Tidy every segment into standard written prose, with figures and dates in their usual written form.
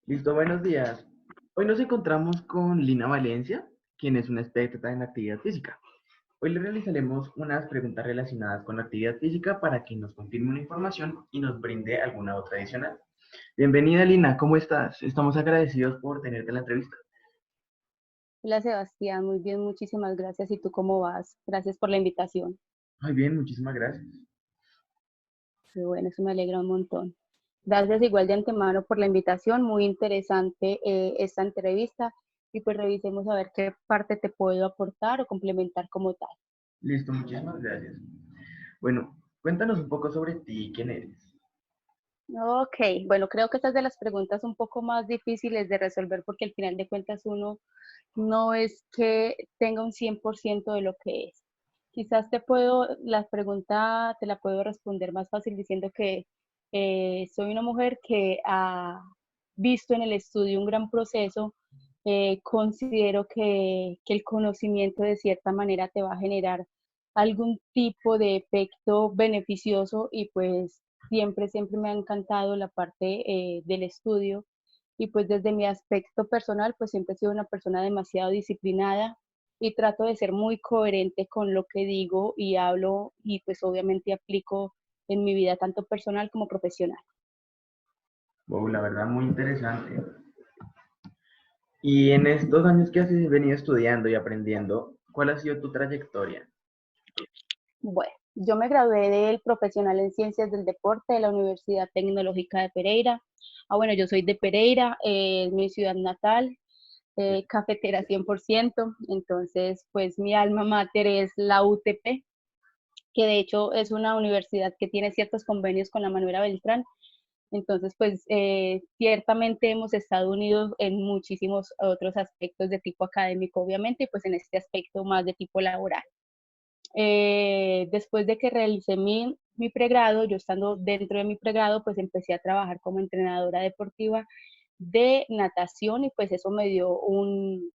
Listo, buenos días. Hoy nos encontramos con Lina Valencia, quien es una experta en actividad física. Hoy le realizaremos unas preguntas relacionadas con la actividad física para que nos confirme una información y nos brinde alguna otra adicional. Bienvenida, Lina, ¿cómo estás? Estamos agradecidos por tenerte en la entrevista. Hola Sebastián, muy bien, muchísimas gracias. ¿Y tú cómo vas? Gracias por la invitación. Muy bien, muchísimas gracias. Qué bueno, eso me alegra un montón. Gracias igual de antemano por la invitación, muy interesante esta entrevista y pues revisemos a ver qué parte te puedo aportar o complementar como tal. Listo, muchísimas gracias. Bueno, cuéntanos un poco sobre ti, quién eres. Ok, bueno, creo que esta es de las preguntas un poco más difíciles de resolver porque al final de cuentas uno no es que tenga un 100% de lo que es. Quizás la pregunta te la puedo responder más fácil diciendo que soy una mujer que ha visto en el estudio un gran proceso. Considero que el conocimiento de cierta manera te va a generar algún tipo de efecto beneficioso y pues siempre me ha encantado la parte del estudio y pues desde mi aspecto personal pues siempre he sido una persona demasiado disciplinada y trato de ser muy coherente con lo que digo y hablo y pues obviamente aplico en mi vida tanto personal como profesional. Wow, la verdad, muy interesante. Y en estos años que has venido estudiando y aprendiendo, ¿cuál ha sido tu trayectoria? Bueno, yo me gradué del profesional en ciencias del deporte de la Universidad Tecnológica de Pereira. Bueno, yo soy de Pereira, es mi ciudad natal, cafetera 100%, entonces pues mi alma mater es la UTP, que de hecho es una universidad que tiene ciertos convenios con la Manuela Beltrán. Entonces, pues ciertamente hemos estado unidos en muchísimos otros aspectos de tipo académico, obviamente, y pues en este aspecto más de tipo laboral. Después de que realicé mi pregrado, yo estando dentro de mi pregrado, pues empecé a trabajar como entrenadora deportiva de natación y pues eso me dio un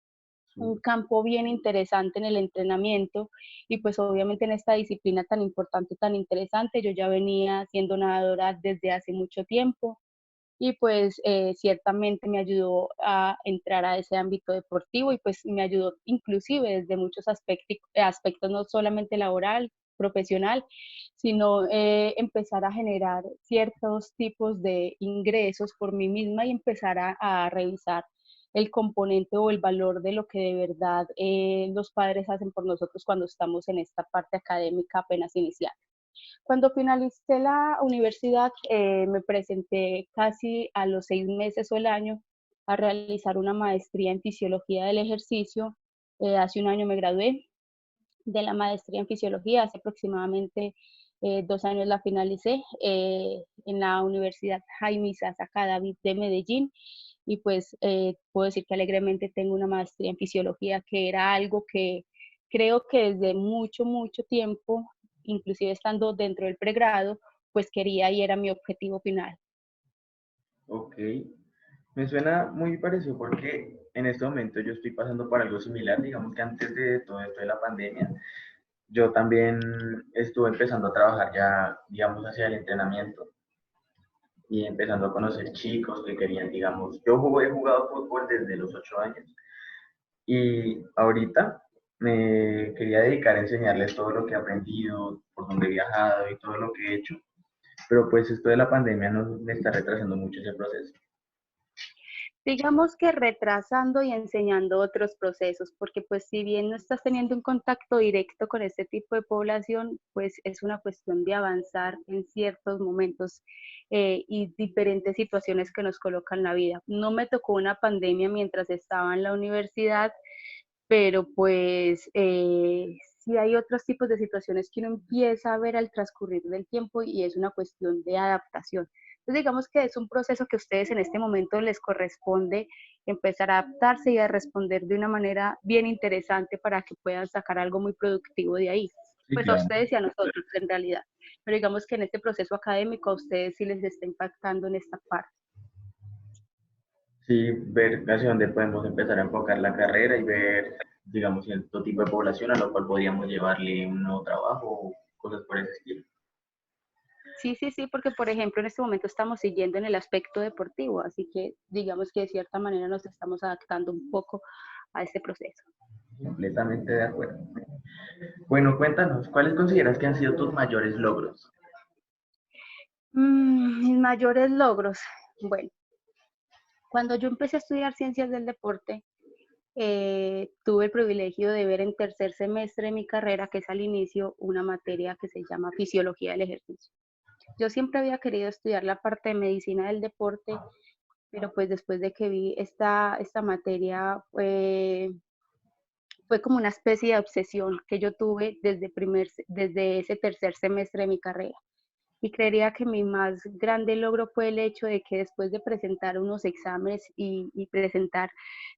campo bien interesante en el entrenamiento y pues obviamente en esta disciplina tan importante, tan interesante, yo ya venía siendo nadadora desde hace mucho tiempo y pues ciertamente me ayudó a entrar a ese ámbito deportivo y pues me ayudó inclusive desde muchos aspectos no solamente laboral, profesional, sino empezar a generar ciertos tipos de ingresos por mí misma y empezar a revisar el componente o el valor de lo que de verdad los padres hacen por nosotros cuando estamos en esta parte académica apenas inicial. Cuando finalicé la universidad, me presenté casi a los 6 meses o el año a realizar una maestría en fisiología del ejercicio. Hace un año me gradué de la maestría en fisiología, hace aproximadamente 2 años la finalicé en la Universidad Jaime Sasa David de Medellín y pues puedo decir que alegremente tengo una maestría en fisiología que era algo que creo que desde mucho tiempo, inclusive estando dentro del pregrado, pues quería y era mi objetivo final. Ok, me suena muy parecido porque en este momento yo estoy pasando por algo similar, digamos que antes de todo esto de la pandemia, yo también estuve empezando a trabajar ya, digamos, hacia el entrenamiento y empezando a conocer chicos que querían, digamos, he jugado fútbol desde los 8 años y ahorita me quería dedicar a enseñarles todo lo que he aprendido, por donde he viajado y todo lo que he hecho, pero pues esto de la pandemia me está retrasando mucho ese proceso. Digamos que retrasando y enseñando otros procesos, porque pues si bien no estás teniendo un contacto directo con este tipo de población, pues es una cuestión de avanzar en ciertos momentos y diferentes situaciones que nos colocan la vida. No me tocó una pandemia mientras estaba en la universidad, pero pues sí hay otros tipos de situaciones que uno empieza a ver al transcurrir del tiempo y es una cuestión de adaptación. Entonces digamos que es un proceso que a ustedes en este momento les corresponde empezar a adaptarse y a responder de una manera bien interesante para que puedan sacar algo muy productivo de ahí. Sí, Pues a claro. ustedes y a nosotros en realidad. Pero digamos que en este proceso académico a ustedes sí les está impactando en esta parte. Sí, ver hacia dónde podemos empezar a enfocar la carrera y ver, digamos, cierto tipo de población a lo cual podríamos llevarle un nuevo trabajo o cosas por ese estilo. Sí, sí, sí, porque por ejemplo en este momento estamos siguiendo en el aspecto deportivo, así que digamos que de cierta manera nos estamos adaptando un poco a este proceso. Completamente de acuerdo. Bueno, cuéntanos, ¿cuáles consideras que han sido tus mayores logros? Mis mayores logros. Bueno, cuando yo empecé a estudiar ciencias del deporte, tuve el privilegio de ver en tercer semestre de mi carrera, que es al inicio, una materia que se llama fisiología del ejercicio. Yo siempre había querido estudiar la parte de medicina del deporte, pero pues después de que vi esta materia, fue como una especie de obsesión que yo tuve desde ese tercer semestre de mi carrera. Y creería que mi más grande logro fue el hecho de que después de presentar unos exámenes y presentar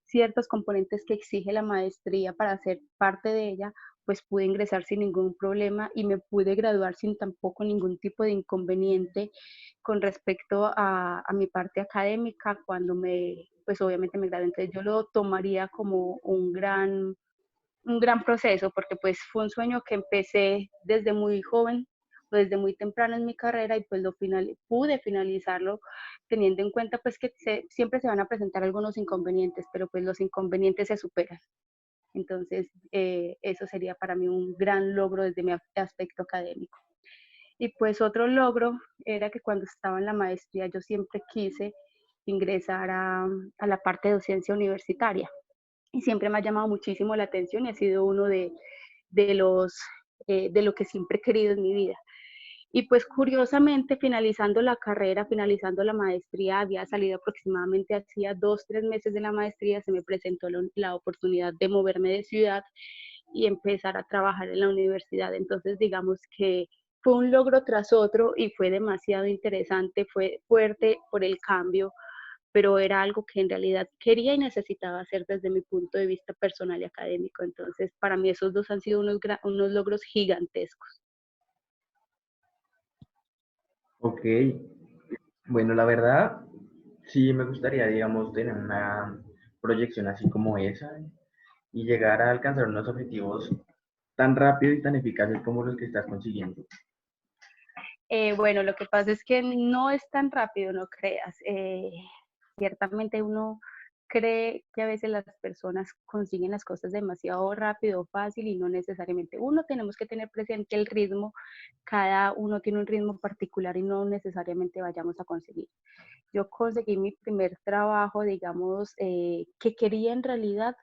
ciertos componentes que exige la maestría para ser parte de ella, pues pude ingresar sin ningún problema y me pude graduar sin tampoco ningún tipo de inconveniente con respecto a mi parte académica cuando pues obviamente me gradué. Entonces yo lo tomaría como un gran proceso, porque pues fue un sueño que empecé desde muy joven, desde muy temprano en mi carrera y pues pude finalizarlo teniendo en cuenta pues que siempre se van a presentar algunos inconvenientes, pero pues los inconvenientes se superan. Entonces, eso sería para mí un gran logro desde mi aspecto académico. Y pues otro logro era que cuando estaba en la maestría yo siempre quise ingresar a la parte de docencia universitaria y siempre me ha llamado muchísimo la atención y ha sido uno de los, de lo que siempre he querido en mi vida. Y pues curiosamente, finalizando la carrera, finalizando la maestría, había salido aproximadamente hacía 2, 3 meses de la maestría, se me presentó la oportunidad de moverme de ciudad y empezar a trabajar en la universidad. Entonces, digamos que fue un logro tras otro y fue demasiado interesante, fue fuerte por el cambio, pero era algo que en realidad quería y necesitaba hacer desde mi punto de vista personal y académico. Entonces, para mí esos dos han sido unos logros gigantescos. Ok, bueno, la verdad, sí me gustaría, digamos, tener una proyección así como esa y llegar a alcanzar unos objetivos tan rápido y tan eficaces como los que estás consiguiendo. Bueno, lo que pasa es que no es tan rápido, no creas. Ciertamente uno cree que a veces las personas consiguen las cosas demasiado rápido, fácil y no necesariamente. Uno tenemos que tener presente el ritmo, cada uno tiene un ritmo particular y no necesariamente vayamos a conseguir. Yo conseguí mi primer trabajo, digamos, que quería en realidad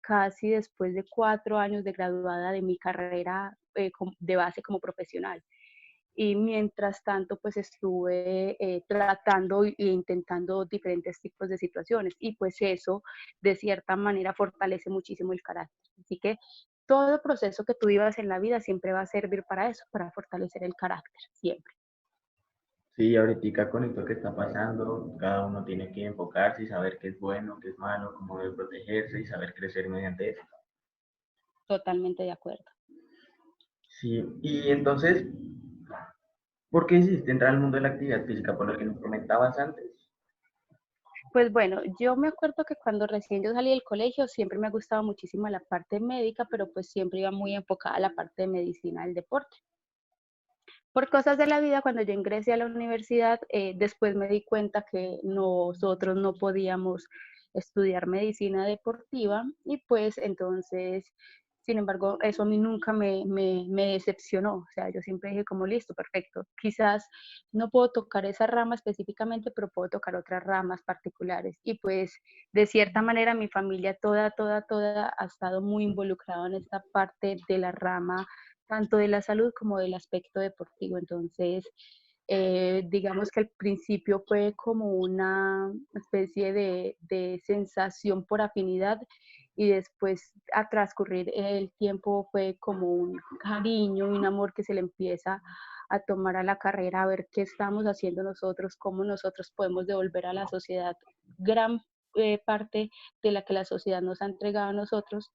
casi después de 4 años de graduada de mi carrera de base como profesional. Y mientras tanto, pues estuve tratando e intentando diferentes tipos de situaciones y pues eso de cierta manera fortalece muchísimo el carácter. Así que todo proceso que tú vivas en la vida siempre va a servir para eso, para fortalecer el carácter, siempre. Sí, ahorita con esto que está pasando, cada uno tiene que enfocarse y saber qué es bueno, qué es malo, cómo debe protegerse y saber crecer mediante eso. Totalmente de acuerdo. Sí, y entonces, ¿por qué decidiste entrar al mundo de la actividad física? Por lo que nos comentabas antes. Pues bueno, yo me acuerdo que cuando recién yo salí del colegio siempre me ha gustado muchísimo la parte médica, pero pues siempre iba muy enfocada a la parte de medicina del deporte. Por cosas de la vida, cuando yo ingresé a la universidad, después me di cuenta que nosotros no podíamos estudiar medicina deportiva y pues entonces, sin embargo, eso a mí nunca me decepcionó. O sea, yo siempre dije como listo, perfecto. Quizás no puedo tocar esa rama específicamente, pero puedo tocar otras ramas particulares. Y pues de cierta manera mi familia toda ha estado muy involucrada en esta parte de la rama tanto de la salud como del aspecto deportivo. Entonces, digamos que al principio fue como una especie de sensación por afinidad y después a transcurrir el tiempo fue como un cariño, un amor que se le empieza a tomar a la carrera, a ver qué estamos haciendo nosotros, cómo nosotros podemos devolver a la sociedad gran parte de la que la sociedad nos ha entregado a nosotros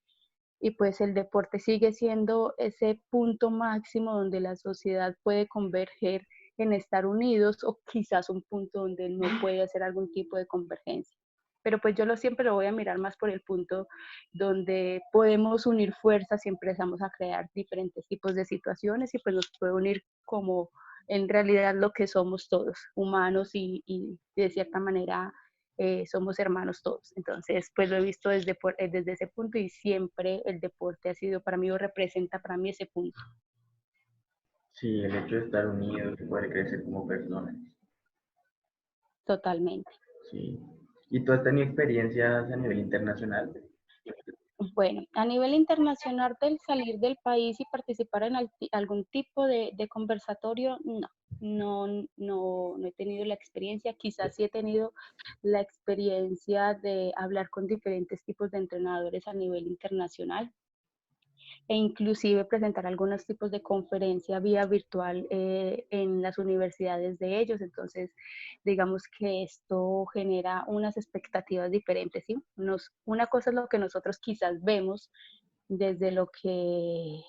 y pues el deporte sigue siendo ese punto máximo donde la sociedad puede converger en estar unidos o quizás un punto donde no puede hacer algún tipo de convergencia. Pero pues yo siempre lo voy a mirar más por el punto donde podemos unir fuerzas y empezamos a crear diferentes tipos de situaciones y pues nos puede unir como en realidad lo que somos todos, humanos y de cierta manera somos hermanos todos. Entonces, pues lo he visto desde ese punto y siempre el deporte ha sido para mí o representa para mí ese punto. Sí, el hecho de estar unidos y poder crecer como personas. Totalmente. Sí. ¿Y tú has tenido experiencias a nivel internacional? Bueno, a nivel internacional del salir del país y participar en algún tipo de conversatorio, no he tenido la experiencia. Quizás sí he tenido la experiencia de hablar con diferentes tipos de entrenadores a nivel internacional e inclusive presentar algunos tipos de conferencia vía virtual en las universidades de ellos. Entonces, digamos que esto genera unas expectativas diferentes, ¿sí? Una cosa es lo que nosotros quizás vemos desde lo que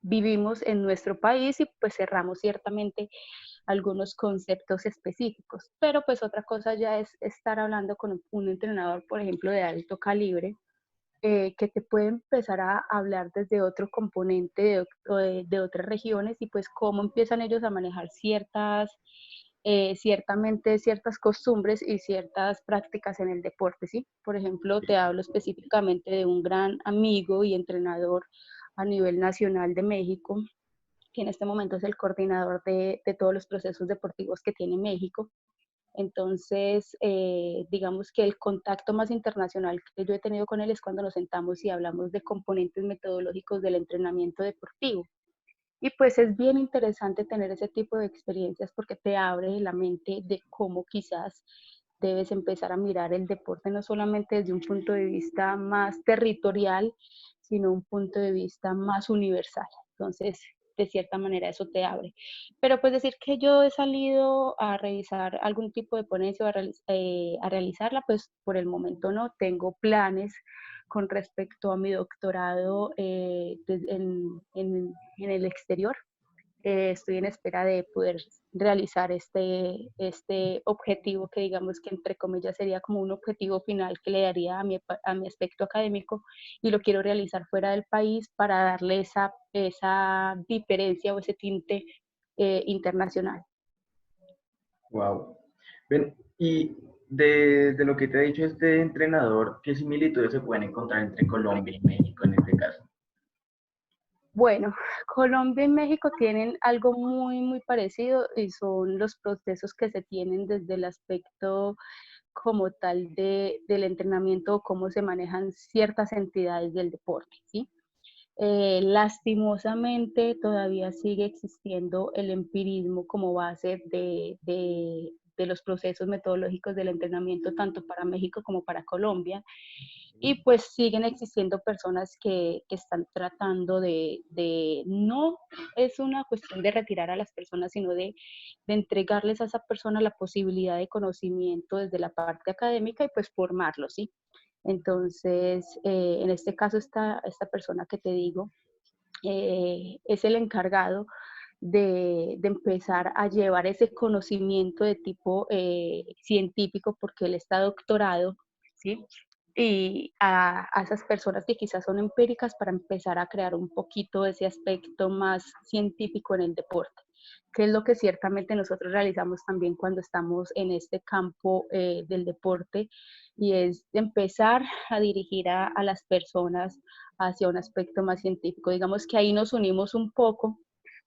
vivimos en nuestro país y pues cerramos ciertamente algunos conceptos específicos, pero pues otra cosa ya es estar hablando con un entrenador, por ejemplo, de alto calibre, que te puede empezar a hablar desde otro componente de otras regiones y pues cómo empiezan ellos a manejar ciertamente ciertas costumbres y ciertas prácticas en el deporte, ¿sí? Por ejemplo, te hablo específicamente de un gran amigo y entrenador a nivel nacional de México, que en este momento es el coordinador de todos los procesos deportivos que tiene México. Entonces, digamos que el contacto más internacional que yo he tenido con él es cuando nos sentamos y hablamos de componentes metodológicos del entrenamiento deportivo. Y pues es bien interesante tener ese tipo de experiencias porque te abre la mente de cómo quizás debes empezar a mirar el deporte no solamente desde un punto de vista más territorial, sino un punto de vista más universal. Entonces, de cierta manera eso te abre. Pero pues decir que yo he salido a revisar algún tipo de ponencia o a realizarla, pues por el momento no. Tengo planes con respecto a mi doctorado en el exterior. Estoy en espera de poder realizar este objetivo que digamos que entre comillas sería como un objetivo final que le daría a mi aspecto académico y lo quiero realizar fuera del país para darle esa diferencia o ese tinte internacional. Wow. Ven, y de lo que te ha dicho este entrenador, ¿qué similitudes se pueden encontrar entre Colombia y México en este caso? Bueno, Colombia y México tienen algo muy parecido y son los procesos que se tienen desde el aspecto como tal del entrenamiento o cómo se manejan ciertas entidades del deporte, ¿sí? Lastimosamente todavía sigue existiendo el empirismo como base de los procesos metodológicos del entrenamiento tanto para México como para Colombia y pues siguen existiendo personas que están tratando no es una cuestión de retirar a las personas, sino de entregarles a esa persona la posibilidad de conocimiento desde la parte académica y pues formarlo, ¿sí? Entonces, en este caso, esta persona que te digo es el encargado de empezar a llevar ese conocimiento de tipo científico, porque él está doctorado, ¿sí? Y a esas personas que quizás son empíricas para empezar a crear un poquito ese aspecto más científico en el deporte, que es lo que ciertamente nosotros realizamos también cuando estamos en este campo del deporte, y es empezar a dirigir a las personas hacia un aspecto más científico. Digamos que ahí nos unimos un poco,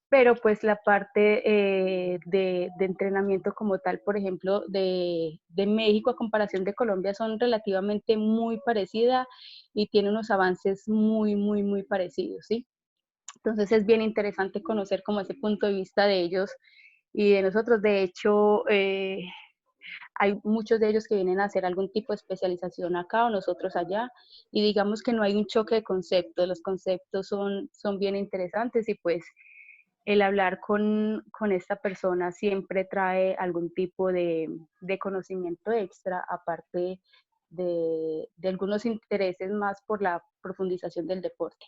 pero pues la parte de entrenamiento como tal, por ejemplo, de México a comparación de Colombia son relativamente muy parecidas y tiene unos avances muy parecidos, ¿sí? Entonces es bien interesante conocer como ese punto de vista de ellos y de nosotros. De hecho, hay muchos de ellos que vienen a hacer algún tipo de especialización acá o nosotros allá, y digamos que no hay un choque de conceptos, los conceptos son bien interesantes y pues el hablar con esta persona siempre trae algún tipo de conocimiento extra, aparte de algunos intereses más por la profundización del deporte.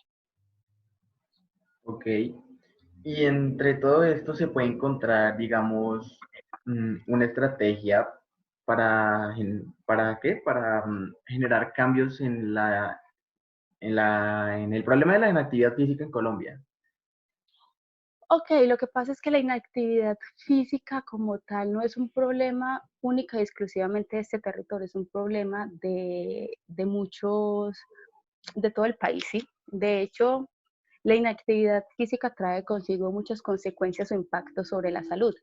Ok. Y entre todo esto se puede encontrar, digamos, una estrategia ¿para qué? Para generar cambios en el problema de la inactividad física en Colombia. Ok, lo que pasa es que la inactividad física como tal no es un problema única y exclusivamente de este territorio, es un problema de muchos, de todo el país, ¿sí? De hecho, la inactividad física trae consigo muchas consecuencias o impactos sobre la salud.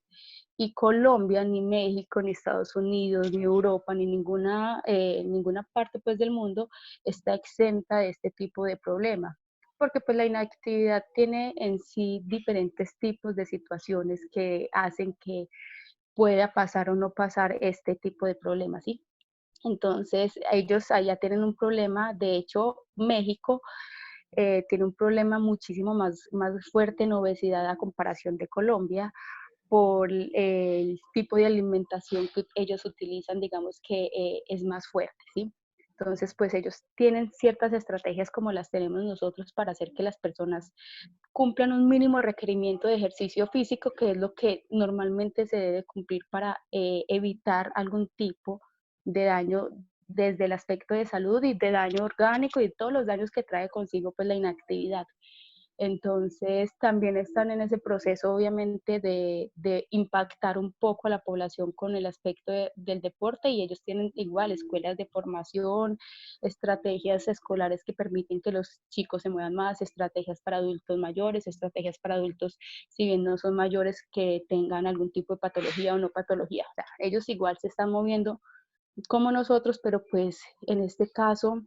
Y Colombia, ni México, ni Estados Unidos, ni Europa, ni ninguna parte pues, del mundo está exenta de este tipo de problema. Porque pues la inactividad tiene en sí diferentes tipos de situaciones que hacen que pueda pasar o no pasar este tipo de problemas, ¿sí? Entonces, ellos allá tienen un problema, de hecho, México tiene un problema muchísimo más fuerte en obesidad a comparación de Colombia por el tipo de alimentación que ellos utilizan, digamos que es más fuerte, ¿sí? Entonces, pues ellos tienen ciertas estrategias como las tenemos nosotros para hacer que las personas cumplan un mínimo requerimiento de ejercicio físico, que es lo que normalmente se debe cumplir para evitar algún tipo de daño desde el aspecto de salud y de daño orgánico y todos los daños que trae consigo pues la inactividad. Entonces, también están en ese proceso, obviamente, de impactar un poco a la población con el aspecto del deporte y ellos tienen igual escuelas de formación, estrategias escolares que permiten que los chicos se muevan más, estrategias para adultos mayores, estrategias para adultos, si bien no son mayores, que tengan algún tipo de patología o no patología. O sea, ellos igual se están moviendo como nosotros, pero pues en este caso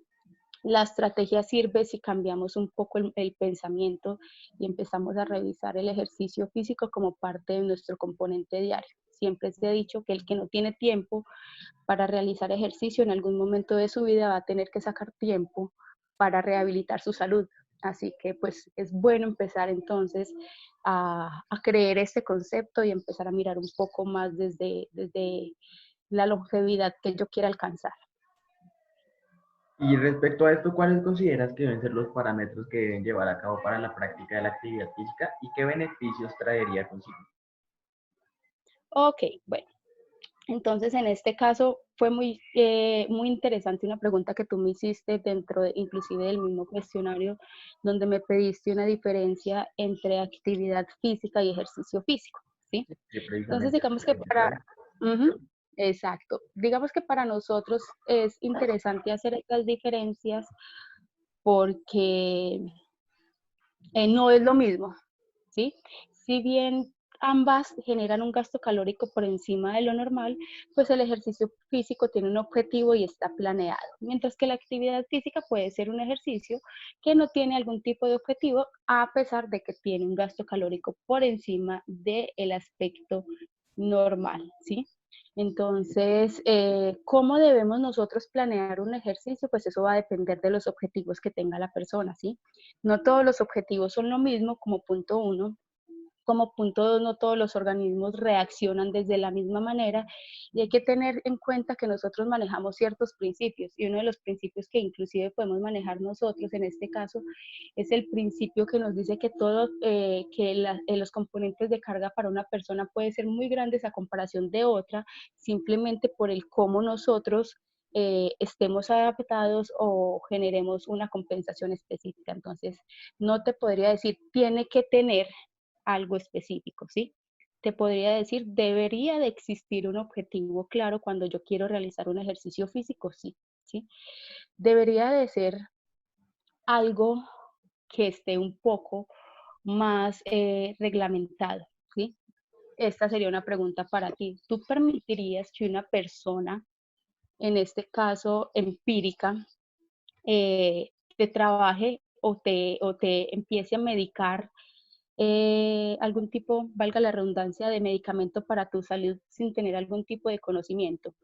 la estrategia sirve si cambiamos un poco el pensamiento y empezamos a revisar el ejercicio físico como parte de nuestro componente diario. Siempre se ha dicho que el que no tiene tiempo para realizar ejercicio en algún momento de su vida va a tener que sacar tiempo para rehabilitar su salud. Así que pues es bueno empezar entonces a creer este concepto y empezar a mirar un poco más desde la longevidad que yo quiera alcanzar. Y respecto a esto, ¿cuáles consideras que deben ser los parámetros que deben llevar a cabo para la práctica de la actividad física y qué beneficios traería consigo? Ok, bueno. Entonces, en este caso fue muy interesante una pregunta que tú me hiciste dentro inclusive del mismo cuestionario, donde me pediste una diferencia entre actividad física y ejercicio físico, ¿sí? Que Entonces, precisamente digamos que ujú, exacto, digamos que para nosotros es interesante hacer estas diferencias porque no es lo mismo, ¿sí? Si bien ambas generan un gasto calórico por encima de lo normal, pues el ejercicio físico tiene un objetivo y está planeado, mientras que la actividad física puede ser un ejercicio que no tiene algún tipo de objetivo, a pesar de que tiene un gasto calórico por encima del aspecto normal, ¿sí? Entonces, ¿cómo debemos nosotros planear un ejercicio? Pues eso va a depender de los objetivos que tenga la persona, ¿sí? No todos los objetivos son lo mismo como punto uno. Como punto dos, no todos los organismos reaccionan desde la misma manera y hay que tener en cuenta que nosotros manejamos ciertos principios y uno de los principios que inclusive podemos manejar nosotros en este caso es el principio que nos dice que los componentes de carga para una persona pueden ser muy grandes a comparación de otra simplemente por el cómo nosotros estemos adaptados o generemos una compensación específica. Entonces, no te podría decir, tiene que tener algo específico, ¿sí? Te podría decir, debería de existir un objetivo claro cuando yo quiero realizar un ejercicio físico, sí, ¿sí? Debería de ser algo que esté un poco más reglamentado, ¿sí? Esta sería una pregunta para ti. ¿Tú permitirías que una persona, en este caso empírica, te trabaje o te empiece a medicar algún tipo, valga la redundancia, de medicamento para tu salud sin tener algún tipo de conocimiento?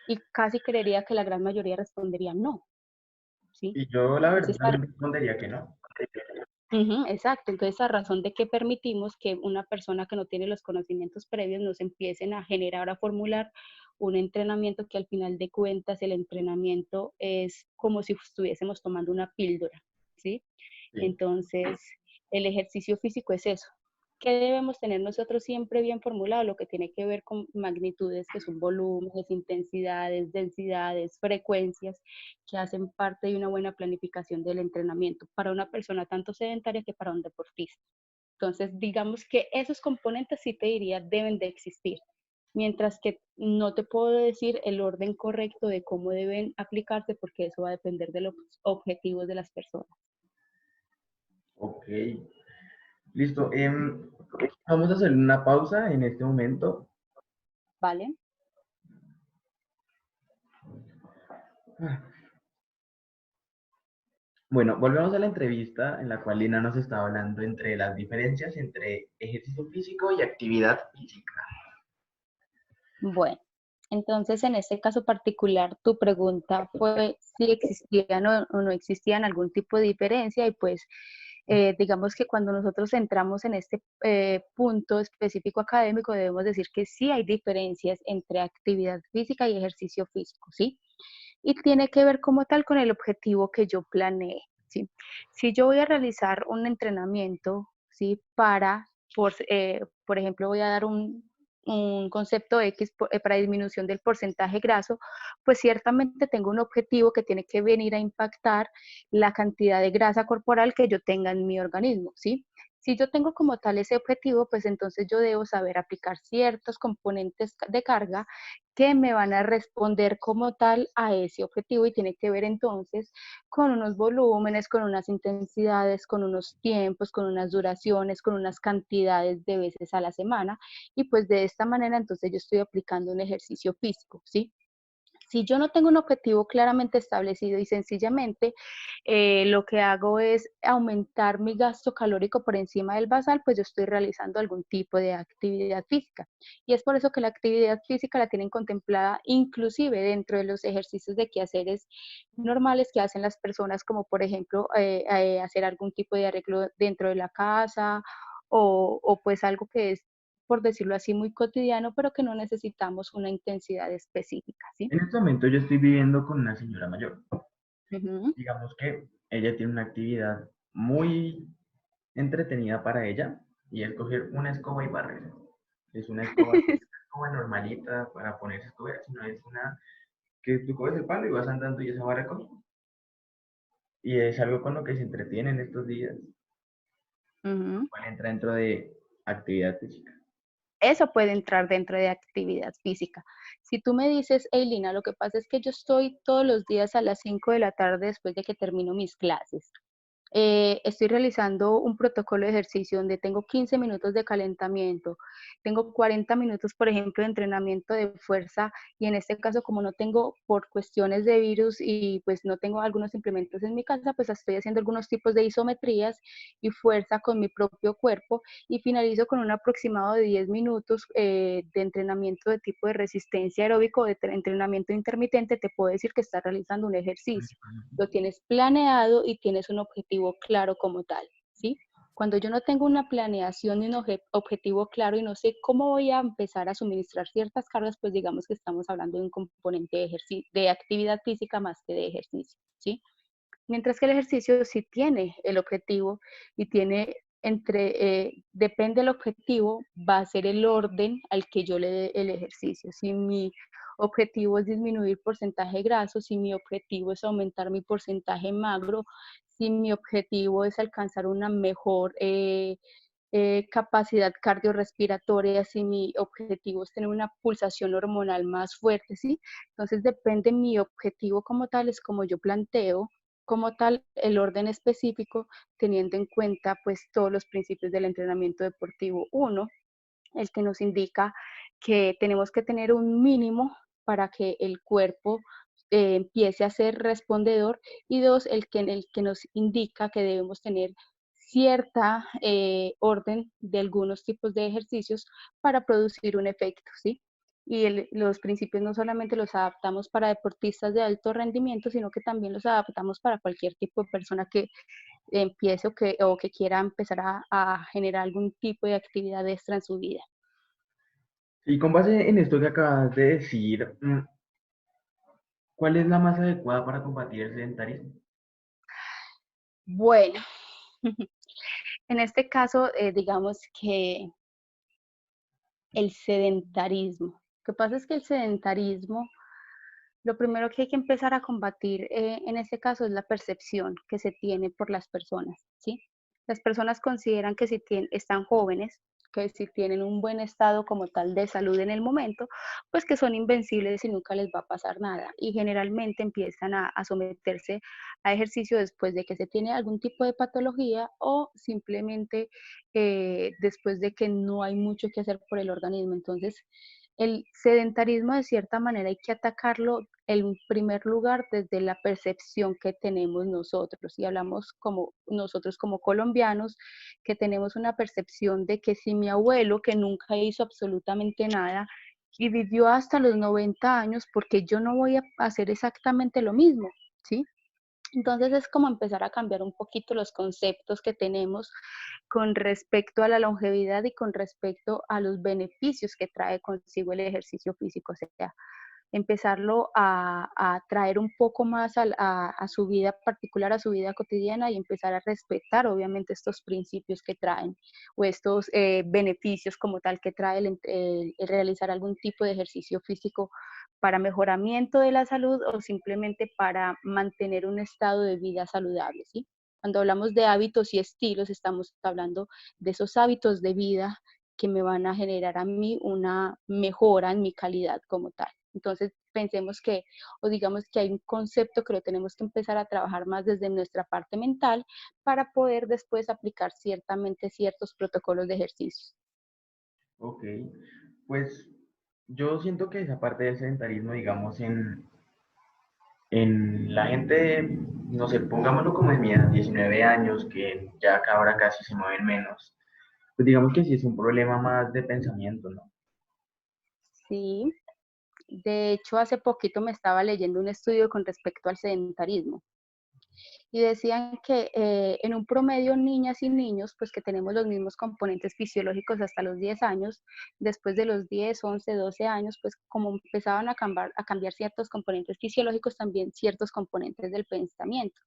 Y casi creería que la gran mayoría respondería no, ¿sí? Y yo la verdad Entonces, también respondería que no. exacto, entonces a razón de que permitimos que una persona que no tiene los conocimientos previos nos empiecen a generar, a formular un entrenamiento que al final de cuentas el entrenamiento es como si estuviésemos tomando una píldora, ¿sí? Sí. Entonces, el ejercicio físico es eso. ¿Qué debemos tener nosotros siempre bien formulado? Lo que tiene que ver con magnitudes, que son volúmenes, intensidades, densidades, frecuencias, que hacen parte de una buena planificación del entrenamiento para una persona tanto sedentaria que para un deportista. Entonces, digamos que esos componentes sí te diría deben de existir, mientras que no te puedo decir el orden correcto de cómo deben aplicarse porque eso va a depender de los objetivos de las personas. Ok, listo. Vamos a hacer una pausa en este momento. ¿Vale? Bueno, volvemos a la entrevista en la cual Lina nos estaba hablando entre las diferencias entre ejercicio físico y actividad física. Bueno, entonces en este caso particular tu pregunta fue si existían o no existían algún tipo de diferencia y pues digamos que cuando nosotros entramos en este punto específico académico debemos decir que sí hay diferencias entre actividad física y ejercicio físico, ¿sí? Y tiene que ver como tal con el objetivo que yo planeé, ¿sí? Si yo voy a realizar un entrenamiento, ¿sí? Por ejemplo, voy a dar un concepto X para disminución del porcentaje graso, pues ciertamente tengo un objetivo que tiene que venir a impactar la cantidad de grasa corporal que yo tenga en mi organismo, ¿sí? Si yo tengo como tal ese objetivo, pues entonces yo debo saber aplicar ciertos componentes de carga que me van a responder como tal a ese objetivo y tiene que ver entonces con unos volúmenes, con unas intensidades, con unos tiempos, con unas duraciones, con unas cantidades de veces a la semana y pues de esta manera entonces yo estoy aplicando un ejercicio físico, ¿sí? Si yo no tengo un objetivo claramente establecido y sencillamente lo que hago es aumentar mi gasto calórico por encima del basal, pues yo estoy realizando algún tipo de actividad física. Y es por eso que la actividad física la tienen contemplada inclusive dentro de los ejercicios de quehaceres normales que hacen las personas, como por ejemplo hacer algún tipo de arreglo dentro de la casa o pues algo que es por decirlo así, muy cotidiano, pero que no necesitamos una intensidad específica, ¿sí? En este momento yo estoy viviendo con una señora mayor. Ujú. Digamos que ella tiene una actividad muy entretenida para ella y es coger una escoba y barrer. Es una escoba, no es una escoba normalita para ponerse escoba, sino es una que tú coges el palo y vas andando y esa va recogiendo. Y es algo con lo que se entretiene en estos días, Ujú. cual entra dentro de actividad física. Eso puede entrar dentro de actividad física. Si tú me dices, Eilina, lo que pasa es que yo estoy todos los días a las 5 de la tarde después de que termino mis clases. Estoy realizando un protocolo de ejercicio donde tengo 15 minutos de calentamiento, tengo 40 minutos, por ejemplo, de entrenamiento de fuerza y en este caso, como no tengo por cuestiones de virus y pues no tengo algunos implementos en mi casa, pues estoy haciendo algunos tipos de isometrías y fuerza con mi propio cuerpo y finalizo con un aproximado de 10 minutos de entrenamiento de tipo de resistencia aeróbico, de entrenamiento intermitente, te puedo decir que estás realizando un ejercicio, lo tienes planeado y tienes un objetivo claro como tal, ¿sí? Cuando yo no tengo una planeación y un objetivo claro y no sé cómo voy a empezar a suministrar ciertas cargas, pues digamos que estamos hablando de un componente de actividad física más que de ejercicio, ¿sí? Mientras que el ejercicio sí tiene el objetivo y tiene depende del objetivo, va a ser el orden al que yo le dé el ejercicio. Si mi objetivo es disminuir porcentaje graso, si mi objetivo es aumentar mi porcentaje magro, si mi objetivo es alcanzar una mejor capacidad cardiorrespiratoria, si mi objetivo es tener una pulsación hormonal más fuerte, ¿sí? Entonces depende mi objetivo como tal, es como yo planteo como tal el orden específico, teniendo en cuenta pues todos los principios del entrenamiento deportivo. Uno, el que nos indica que tenemos que tener un mínimo para que el cuerpo empiece a ser respondedor y dos, el que nos indica que debemos tener cierta orden de algunos tipos de ejercicios para producir un efecto, ¿sí? Y los principios no solamente los adaptamos para deportistas de alto rendimiento, sino que también los adaptamos para cualquier tipo de persona que empiece o que quiera empezar a generar algún tipo de actividad extra en su vida. Y con base en esto que acabas de decir, ¿cuál es la más adecuada para combatir el sedentarismo? Bueno, en este caso, digamos que el sedentarismo. Lo que pasa es que el sedentarismo, lo primero que hay que empezar a combatir en este caso es la percepción que se tiene por las personas, ¿sí? Las personas consideran que si están jóvenes, que si tienen un buen estado como tal de salud en el momento, pues que son invencibles y nunca les va a pasar nada. Y generalmente empiezan a someterse a ejercicio después de que se tiene algún tipo de patología o simplemente después de que no hay mucho que hacer por el organismo. Entonces, el sedentarismo de cierta manera hay que atacarlo en primer lugar desde la percepción que tenemos nosotros. Y hablamos como nosotros como colombianos, que tenemos una percepción de que si mi abuelo, que nunca hizo absolutamente nada y vivió hasta los 90 años, porque yo no voy a hacer exactamente lo mismo, ¿sí? Entonces es como empezar a cambiar un poquito los conceptos que tenemos con respecto a la longevidad y con respecto a los beneficios que trae consigo el ejercicio físico, o sea, empezarlo a traer un poco más a su vida particular, a su vida cotidiana y empezar a respetar obviamente estos principios que traen o estos beneficios como tal que trae el realizar algún tipo de ejercicio físico para mejoramiento de la salud o simplemente para mantener un estado de vida saludable, ¿sí? Cuando hablamos de hábitos y estilos, estamos hablando de esos hábitos de vida que me van a generar a mí una mejora en mi calidad como tal. Entonces, pensemos que, o digamos que hay un concepto que lo tenemos que empezar a trabajar más desde nuestra parte mental para poder después aplicar ciertamente ciertos protocolos de ejercicio. Ok, pues yo siento que esa parte del sedentarismo, digamos, en la gente, no sé, pongámoslo como en mi edad, 19 años, que ya acá ahora casi se mueven menos, pues digamos que sí es un problema más de pensamiento, ¿no? Sí, de hecho, hace poquito me estaba leyendo un estudio con respecto al sedentarismo y decían que en un promedio niñas y niños, pues que tenemos los mismos componentes fisiológicos hasta los 10 años, después de los 10, 11, 12 años, pues como empezaban a cambiar ciertos componentes fisiológicos, también ciertos componentes del pensamiento.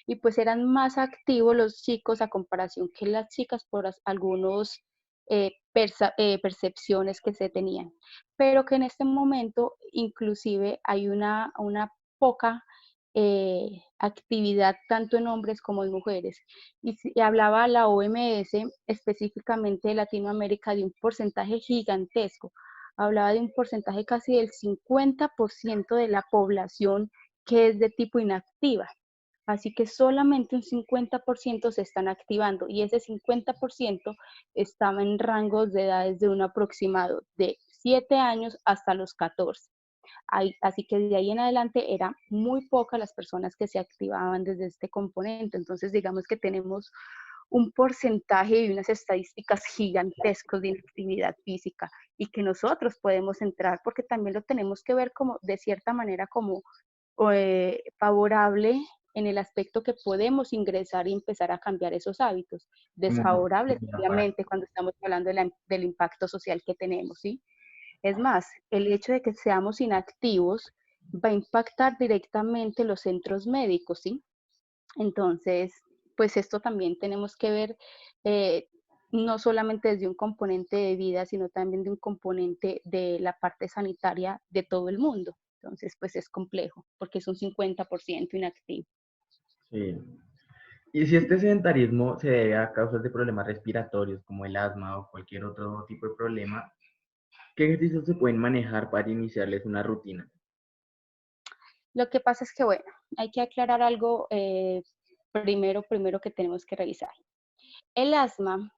Y pues eran más activos los chicos a comparación que las chicas por algunos percepciones que se tenían, pero que en este momento inclusive hay una poca actividad tanto en hombres como en mujeres. Y hablaba la OMS específicamente de Latinoamérica de un porcentaje gigantesco, hablaba de un porcentaje casi del 50% de la población que es de tipo inactiva. Así que solamente un 50% se están activando y ese 50% estaba en rangos de edades de un aproximado de 7 años hasta los 14. Así que de ahí en adelante eran muy pocas las personas que se activaban desde este componente. Entonces digamos que tenemos un porcentaje y unas estadísticas gigantescos de inactividad física y que nosotros podemos entrar porque también lo tenemos que ver como de cierta manera como favorable en el aspecto que podemos ingresar y empezar a cambiar esos hábitos. Como una Desfavorables, oportunidad para... obviamente, cuando estamos hablando del impacto social que tenemos, ¿sí? Es más, el hecho de que seamos inactivos va a impactar directamente los centros médicos, ¿sí? Entonces, pues esto también tenemos que ver eh, no solamente desde un componente de vida, sino también de un componente de la parte sanitaria de todo el mundo. Entonces, pues es complejo, porque es un 50% inactivo. Sí. Y si este sedentarismo se debe a causas de problemas respiratorios como el asma o cualquier otro tipo de problema, ¿qué ejercicios se pueden manejar para iniciarles una rutina? Lo que pasa es que, bueno, hay que aclarar algo primero que tenemos que revisar. El asma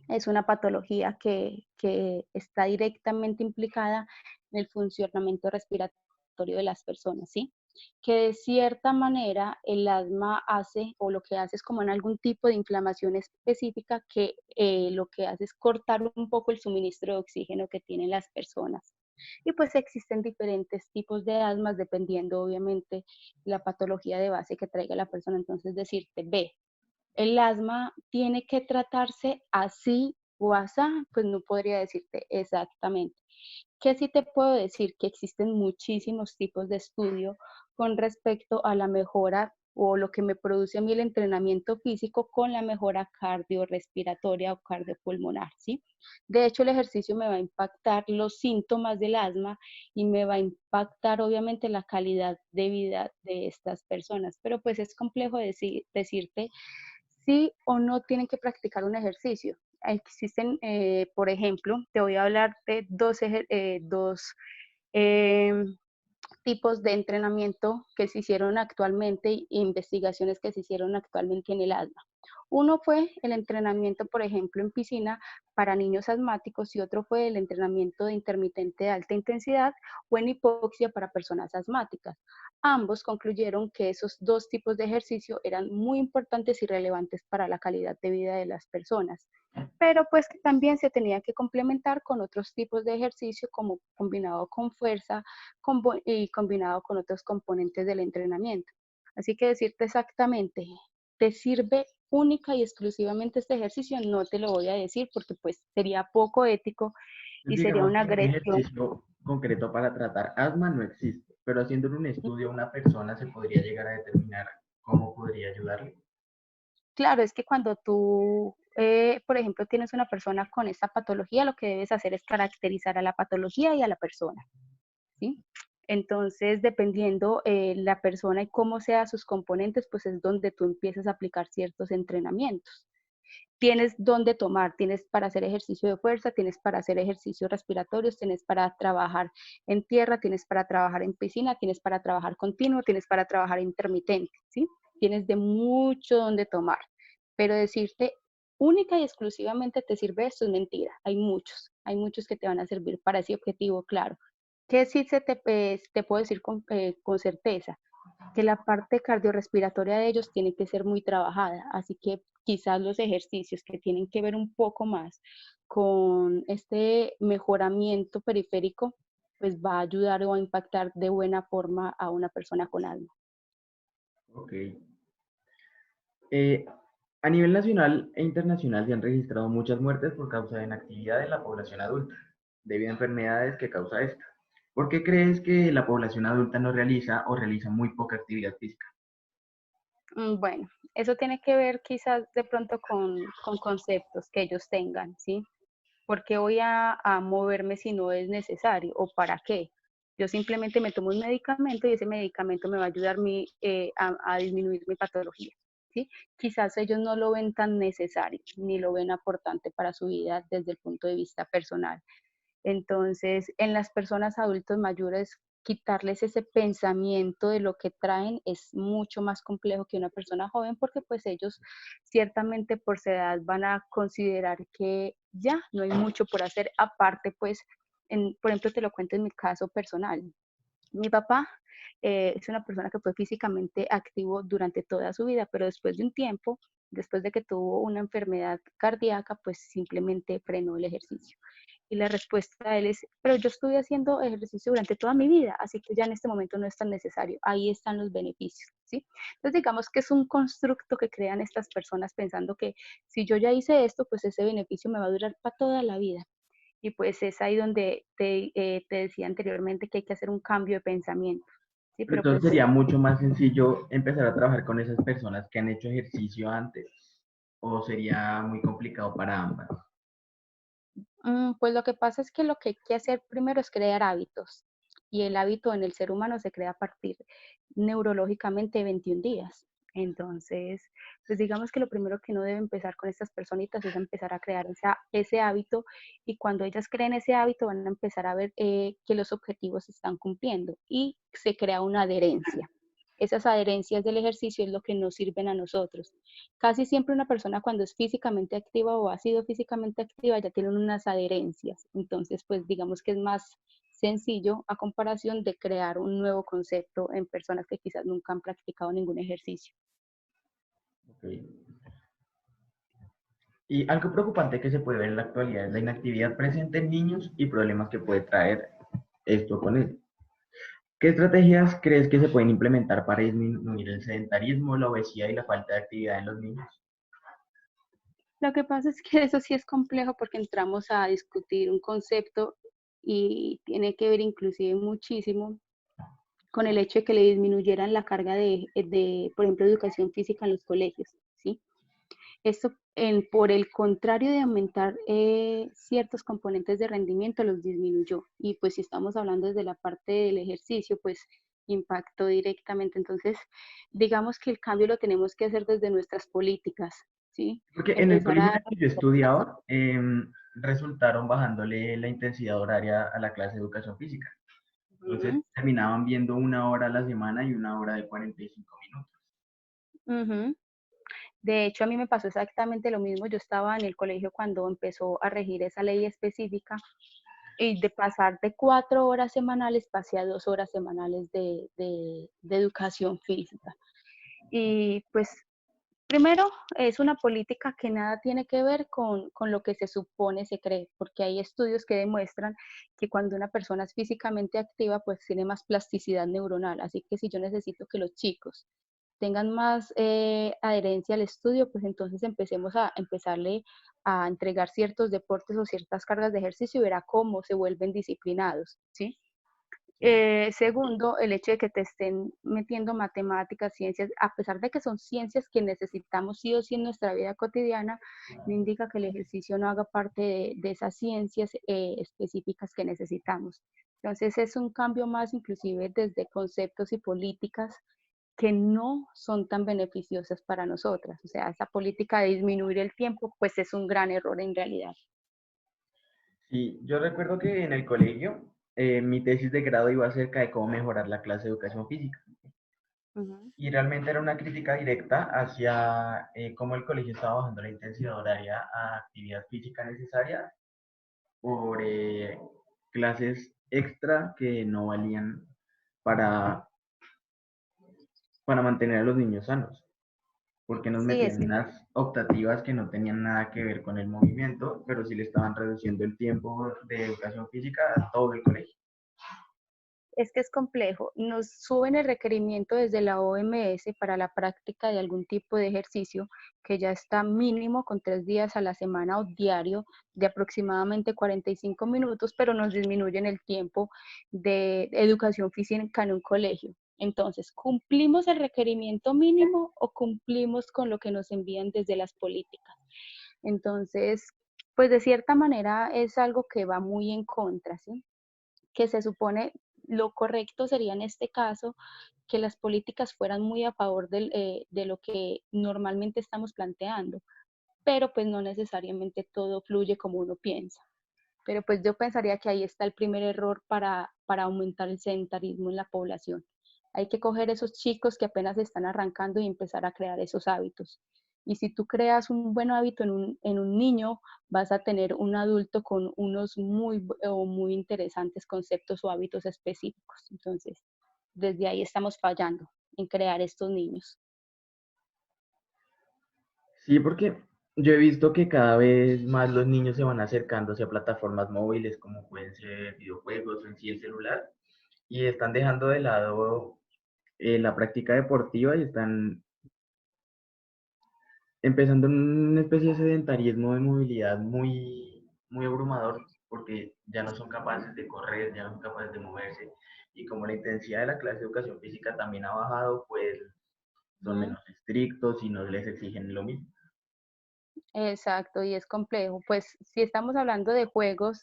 es una patología que está directamente implicada en el funcionamiento respiratorio de las personas, ¿sí? Que de cierta manera el asma hace, o lo que hace es como en algún tipo de inflamación específica que lo que hace es cortar un poco el suministro de oxígeno que tienen las personas. Y pues existen diferentes tipos de asmas dependiendo obviamente la patología de base que traiga la persona. Entonces decirte, ve, el asma tiene que tratarse así o asá, pues no podría decirte exactamente. ¿Qué sí te puedo decir? Que existen muchísimos tipos de estudio con respecto a la mejora o lo que me produce a mí el entrenamiento físico con la mejora cardiorrespiratoria o cardiopulmonar, ¿sí? De hecho, el ejercicio me va a impactar los síntomas del asma y me va a impactar obviamente la calidad de vida de estas personas, pero pues es complejo decirte sí o no tienen que practicar un ejercicio. Existen, por ejemplo, te voy a hablar de dos em, tipos de entrenamiento que se hicieron actualmente e investigaciones que se hicieron actualmente en el asma. Uno fue el entrenamiento, por ejemplo, en piscina para niños asmáticos y otro fue el entrenamiento de intermitente de alta intensidad o en hipoxia para personas asmáticas. Ambos concluyeron que esos dos tipos de ejercicio eran muy importantes y relevantes para la calidad de vida de las personas, pero pues que también se tenía que complementar con otros tipos de ejercicio como combinado con fuerza y combinado con otros componentes del entrenamiento. Así que decirte exactamente, ¿te sirve única y exclusivamente este ejercicio? No te lo voy a decir porque pues sería poco ético Pues y sería digamos una que un agresión. ejercicio concreto para tratar asma no existe, pero haciendo un estudio a una persona se podría llegar a determinar cómo podría ayudarle. Claro, es que cuando tú, por ejemplo, tienes una persona con esta patología, lo que debes hacer es caracterizar a la patología y a la persona, ¿sí? Entonces, dependiendo la persona y cómo sean sus componentes, pues es donde tú empiezas a aplicar ciertos entrenamientos. Tienes dónde tomar, tienes para hacer ejercicio de fuerza, tienes para hacer ejercicios respiratorios, tienes para trabajar en tierra, tienes para trabajar en piscina, tienes para trabajar continuo, tienes para trabajar intermitente, ¿sí? Tienes de mucho donde tomar, pero decirte única y exclusivamente te sirve esto es mentira. Hay muchos que te van a servir para ese objetivo, claro. ¿Qué sí te puedo decir con certeza? Que la parte cardiorrespiratoria de ellos tiene que ser muy trabajada, así que quizás los ejercicios que tienen que ver un poco más con este mejoramiento periférico, pues va a ayudar o a impactar de buena forma a una persona con asma. Ok. Eh, a nivel nacional e internacional se han registrado muchas muertes por causa de inactividad de la población adulta, debido a enfermedades que causa esta. ¿Por qué crees que la población adulta no realiza o realiza muy poca actividad física? Bueno, eso tiene que ver quizás de pronto con conceptos que ellos tengan, ¿sí? ¿Por qué voy a moverme si no es necesario? ¿O para qué? Yo simplemente me tomo un medicamento y ese medicamento me va a ayudar a disminuir mi patología. ¿Sí? Quizás ellos no lo ven tan necesario ni lo ven aportante para su vida desde el punto de vista personal. Entonces, en las personas adultos mayores, quitarles ese pensamiento de lo que traen es mucho más complejo que una persona joven porque pues ellos ciertamente por su edad van a considerar que ya no hay mucho por hacer. Aparte, pues, por ejemplo, te lo cuento en mi caso personal. Mi papá es una persona que fue físicamente activo durante toda su vida, pero después de un tiempo, después de que tuvo una enfermedad cardíaca, pues simplemente frenó el ejercicio. Y la respuesta de él es, pero yo estuve haciendo ejercicio durante toda mi vida, así que ya en este momento no es tan necesario. Ahí están los beneficios, ¿sí? Entonces digamos que es un constructo que crean estas personas pensando que si yo ya hice esto, pues ese beneficio me va a durar para toda la vida. Y pues es ahí donde te decía anteriormente que hay que hacer un cambio de pensamiento, ¿sí? Pero Pero entonces pues sería mucho más sencillo empezar a trabajar con esas personas que han hecho ejercicio antes, o sería muy complicado para ambas. Pues lo que pasa es que lo que hay que hacer primero es crear hábitos y el hábito en el ser humano se crea a partir neurológicamente de 21 días. Entonces, pues digamos que lo primero que uno debe empezar con estas personitas es empezar a crear ese hábito y cuando ellas creen ese hábito van a empezar a ver que los objetivos se están cumpliendo y se crea una adherencia. Esas adherencias del ejercicio es lo que nos sirven a nosotros. Casi siempre una persona cuando es físicamente activa o ha sido físicamente activa ya tienen unas adherencias. Entonces, pues digamos que es más sencillo a comparación de crear un nuevo concepto en personas que quizás nunca han practicado ningún ejercicio. Okay. Y algo preocupante que se puede ver en la actualidad es la inactividad presente en niños y problemas que puede traer esto con él. ¿Qué estrategias crees que se pueden implementar para disminuir el sedentarismo, la obesidad y la falta de actividad en los niños? Lo que pasa es que eso sí es complejo porque entramos a discutir un concepto y tiene que ver inclusive muchísimo con el hecho de que le disminuyeran la carga por ejemplo, educación física en los colegios, ¿sí? Esto, por el contrario de aumentar ciertos componentes de rendimiento, los disminuyó. Y pues si estamos hablando desde la parte del ejercicio, pues impactó directamente. Entonces, digamos que el cambio lo tenemos que hacer desde nuestras políticas, ¿sí? Porque en el Empezar a colegio en dar el que yo estudiaba, resultaron bajándole la intensidad horaria a la clase de educación física. Entonces ujú, terminaban viendo una hora a la semana y una hora de 45 minutos. ujú. De hecho, a mí me pasó exactamente lo mismo. Yo estaba en el colegio cuando empezó a regir esa ley específica y de pasar de 4 horas semanales pasé a 2 horas semanales de educación física. Y pues primero, es una política que nada tiene que ver con lo que se supone se cree, porque hay estudios que demuestran que cuando una persona es físicamente activa, pues tiene más plasticidad neuronal. Así que si yo necesito que los chicos tengan más adherencia al estudio, pues entonces empecemos a empezarle a entregar ciertos deportes o ciertas cargas de ejercicio y verá cómo se vuelven disciplinados, ¿sí? Sí, Segundo, el hecho de que te estén metiendo matemáticas, ciencias, a pesar de que son ciencias que necesitamos sí o sí en nuestra vida cotidiana, no indica que el ejercicio no haga parte de esas ciencias específicas que necesitamos. Entonces es un cambio más inclusive desde conceptos y políticas que no son tan beneficiosas para nosotras. O sea, esa política de disminuir el tiempo, pues es un gran error en realidad. sí, yo recuerdo que en el colegio mi tesis de grado iba acerca de cómo mejorar la clase de educación física. Ujú, Y realmente era una crítica directa hacia cómo el colegio estaba bajando la intensidad horaria a actividad física necesaria por clases extra que no valían para, para mantener a los niños sanos, porque nos sí, metían unas optativas que no tenían nada que ver con el movimiento, pero sí le estaban reduciendo el tiempo de educación física a todo el colegio. es que es complejo. Nos suben el requerimiento desde la OMS para la práctica de algún tipo de ejercicio que ya está mínimo con 3 días a la semana o diario de aproximadamente 45 minutos, pero nos disminuyen el tiempo de educación física en un colegio. Entonces, ¿cumplimos el requerimiento mínimo o cumplimos con lo que nos envían desde las políticas? Entonces, pues de cierta manera es algo que va muy en contra, ¿sí? Que se supone lo correcto sería en este caso que las políticas fueran muy a favor de lo que normalmente estamos planteando, pero pues no necesariamente todo fluye como uno piensa. Pero pues yo pensaría que ahí está el primer error para aumentar el sedentarismo en la población. Hay que coger esos chicos que apenas están arrancando y empezar a crear esos hábitos. Y si tú creas un buen hábito en un niño, vas a tener un adulto con unos muy interesantes conceptos o hábitos específicos. Entonces, desde ahí estamos fallando en crear estos niños. Sí, porque yo he visto que cada vez más los niños se van acercando hacia plataformas móviles como pueden ser videojuegos o en sí el celular y están dejando de lado la práctica deportiva y están empezando en una especie de sedentarismo de movilidad muy abrumador porque ya no son capaces de correr, ya no son capaces de moverse y como la intensidad de la clase de educación física también ha bajado, pues son Ujú. menos estrictos y no les exigen lo mismo. Exacto, y es complejo. Pues si estamos hablando de juegos,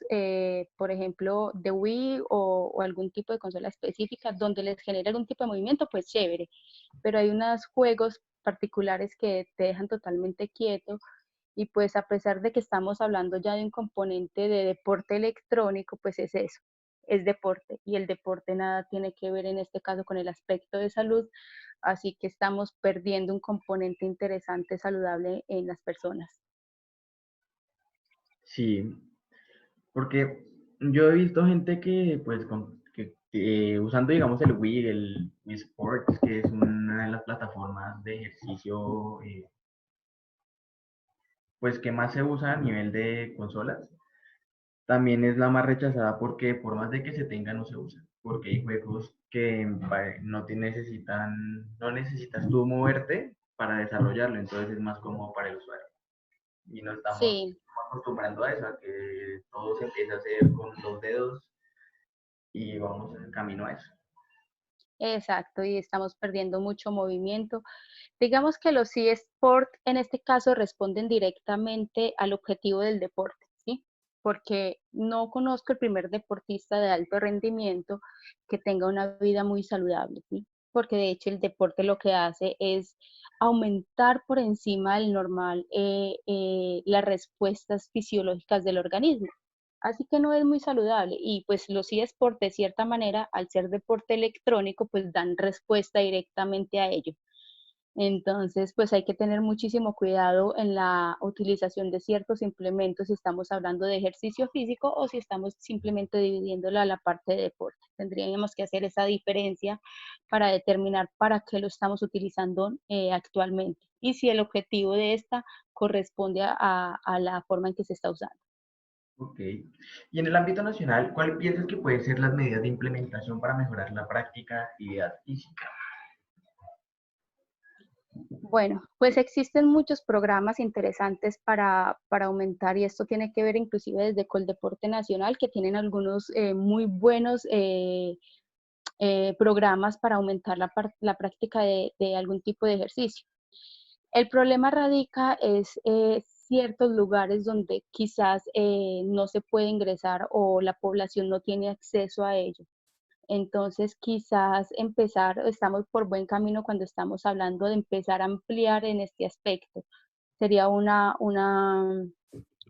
por ejemplo, de Wii o algún tipo de consola específica donde les genera algún tipo de movimiento, pues chévere. Pero hay unos juegos particulares que te dejan totalmente quieto y pues a pesar de que estamos hablando ya de un componente de deporte electrónico, pues es eso, es deporte y el deporte nada tiene que ver en este caso con el aspecto de salud, así que estamos perdiendo un componente interesante saludable en las personas. Sí, porque yo he visto gente que, pues, usando, digamos, el Wii, el Wii Sports, que es una de las plataformas de ejercicio, pues, que más se usa a nivel de consolas, también es la más rechazada porque por más de que se tenga, no se usa. Porque hay juegos que no te necesitan, no necesitas tú moverte para desarrollarlo, entonces es más cómodo para el usuario. Y no estamos Sí, acostumbrando a eso, a que todo se empieza a hacer con los dedos y vamos en camino a eso. exacto, y estamos perdiendo mucho movimiento. Digamos que los eSports en este caso responden directamente al objetivo del deporte, ¿sí? porque no conozco el primer deportista de alto rendimiento que tenga una vida muy saludable, ¿sí? Porque de hecho el deporte lo que hace es aumentar por encima del normal las respuestas fisiológicas del organismo. Así que no es muy saludable. Y pues los eSports, de cierta manera, al ser deporte electrónico, pues dan respuesta directamente a ello. Entonces, pues hay que tener muchísimo cuidado en la utilización de ciertos implementos si estamos hablando de ejercicio físico o si estamos simplemente dividiéndola a la parte de deporte. Tendríamos que hacer esa diferencia para determinar para qué lo estamos utilizando actualmente y si el objetivo de esta corresponde a la forma en que se está usando. Ok. Y en el ámbito nacional, ¿cuál piensas que pueden ser las medidas de implementación para mejorar la práctica de actividad física? Bueno, pues existen muchos programas interesantes para aumentar y esto tiene que ver inclusive desde Coldeporte Nacional que tienen algunos muy buenos programas para aumentar la práctica de algún tipo de ejercicio. El problema radica es ciertos lugares donde quizás no se puede ingresar o la población no tiene acceso a ello. Entonces, quizás empezar, estamos por buen camino cuando estamos hablando de empezar a ampliar en este aspecto. Sería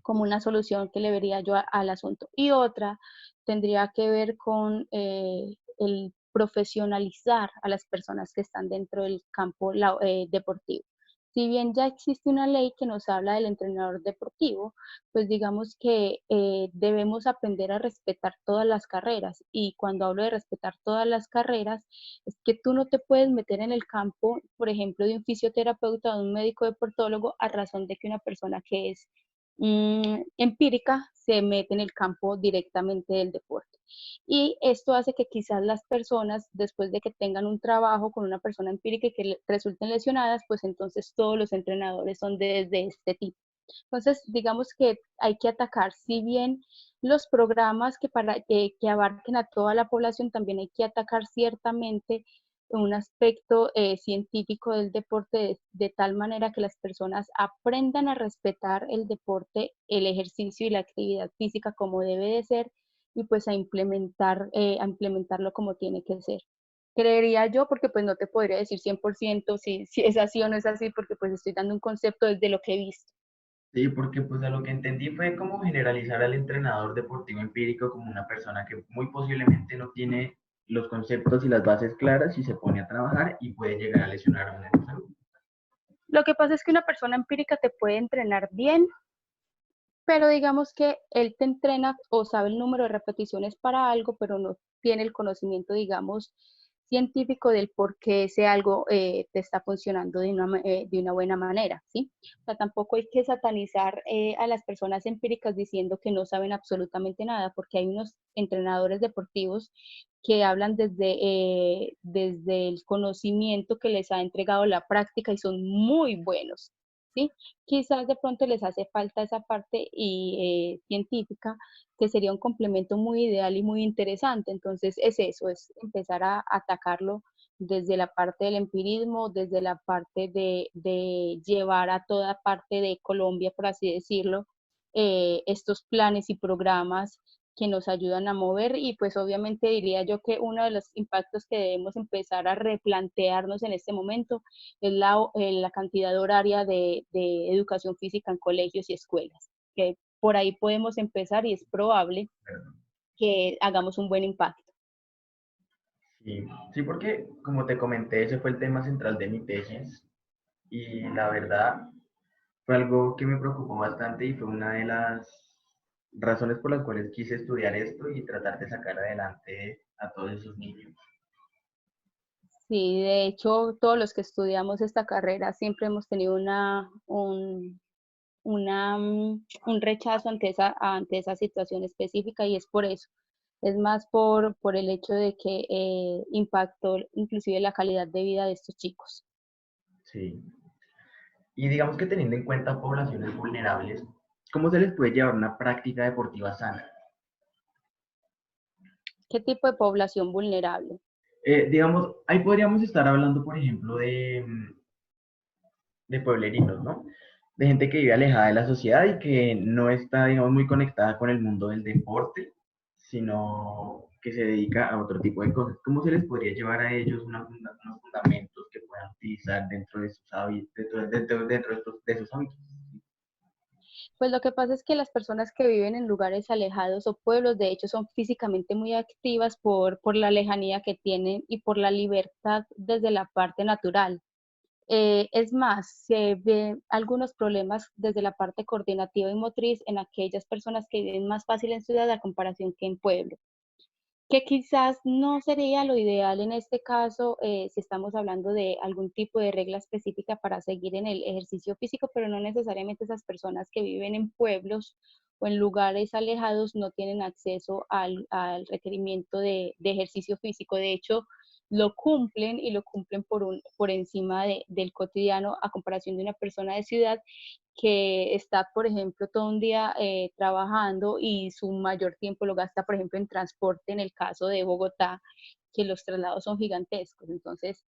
como una solución que le vería yo al asunto. Y otra tendría que ver con el profesionalizar a las personas que están dentro del campo deportivo. Si bien ya existe una ley que nos habla del entrenador deportivo, pues digamos que debemos aprender a respetar todas las carreras. Y cuando hablo de respetar todas las carreras, es que tú no te puedes meter en el campo, por ejemplo, de un fisioterapeuta o de un médico deportólogo a razón de que una persona que es empírica se mete en el campo directamente del deporte. Y esto hace que quizás las personas, después de que tengan un trabajo con una persona empírica y que resulten lesionadas, pues entonces todos los entrenadores son desde este tipo. Entonces, digamos que hay que atacar, si bien los programas que abarquen a toda la población, también hay que atacar ciertamente un aspecto científico del deporte de tal manera que las personas aprendan a respetar el deporte, el ejercicio y la actividad física como debe de ser y pues a implementarlo como tiene que ser. Creería yo, porque pues no te podría decir 100% si es así o no es así, porque pues estoy dando un concepto desde lo que he visto. Sí, porque pues a lo que entendí fue como generalizar al entrenador deportivo empírico como una persona que muy posiblemente no tiene los conceptos y las bases claras y se pone a trabajar y puede llegar a lesionar a una salud. Lo que pasa es que una persona empírica te puede entrenar bien, pero digamos que él te entrena o sabe el número de repeticiones para algo, pero no tiene el conocimiento, digamos, científico del por qué ese algo te está funcionando de una buena manera, ¿sí? O sea, tampoco hay que satanizar a las personas empíricas diciendo que no saben absolutamente nada, porque hay unos entrenadores deportivos que hablan desde el conocimiento que les ha entregado la práctica y son muy buenos, ¿sí? Quizás de pronto les hace falta esa parte científica, que sería un complemento muy ideal y muy interesante. Entonces es eso, es empezar a atacarlo desde la parte del empirismo, desde la parte de llevar a toda parte de Colombia, por así decirlo, estos planes y programas que nos ayudan a mover y pues obviamente diría yo que uno de los impactos que debemos empezar a replantearnos en este momento es la cantidad horaria de educación física en colegios y escuelas, que por ahí podemos empezar y es probable que hagamos un buen impacto. Sí, sí, porque como te comenté, ese fue el tema central de mi tesis y la verdad fue algo que me preocupó bastante y fue una de las razones por las cuales quise estudiar esto y tratar de sacar adelante a todos esos niños. Sí, de hecho, todos los que estudiamos esta carrera siempre hemos tenido un rechazo ante esa situación específica y es por eso. Es más por el hecho de que impactó inclusive la calidad de vida de estos chicos. Sí. Y digamos que teniendo en cuenta poblaciones vulnerables, ¿cómo se les puede llevar una práctica deportiva sana? ¿Qué tipo de población vulnerable? Digamos, ahí podríamos estar hablando, por ejemplo, de pueblerinos, ¿no? de gente que vive alejada de la sociedad y que no está, digamos, muy conectada con el mundo del deporte, sino que se dedica a otro tipo de cosas. ¿Cómo se les podría llevar a ellos unos fundamentos que puedan utilizar dentro de sus hábitos, dentro de sus hábitos? Pues lo que pasa es que las personas que viven en lugares alejados o pueblos, de hecho, son físicamente muy activas por la lejanía que tienen y por la libertad desde la parte natural. Es más, se ven algunos problemas desde la parte coordinativa y motriz en aquellas personas que viven más fácil en ciudad a comparación que en pueblo, que quizás no sería lo ideal en este caso, si estamos hablando de algún tipo de regla específica para seguir en el ejercicio físico, pero no necesariamente esas personas que viven en pueblos o en lugares alejados no tienen acceso al requerimiento de ejercicio físico. De hecho, lo cumplen y lo cumplen por encima del cotidiano a comparación de una persona de ciudad que está, por ejemplo, todo un día trabajando y su mayor tiempo lo gasta, por ejemplo, en transporte, en el caso de Bogotá, que los traslados son gigantescos. Entonces,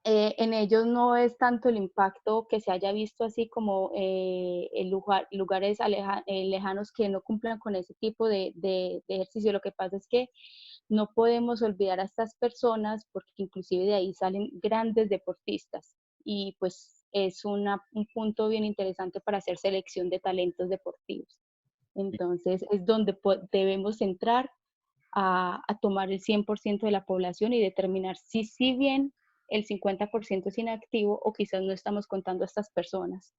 en ellos no es tanto el impacto que se haya visto así como en lugares lejanos que no cumplan con ese tipo de ejercicio. Lo que pasa es que no podemos olvidar a estas personas porque inclusive de ahí salen grandes deportistas y pues es un punto bien interesante para hacer selección de talentos deportivos. Entonces es donde debemos entrar a tomar el 100% de la población y determinar si bien el 50% es inactivo o quizás no estamos contando a estas personas.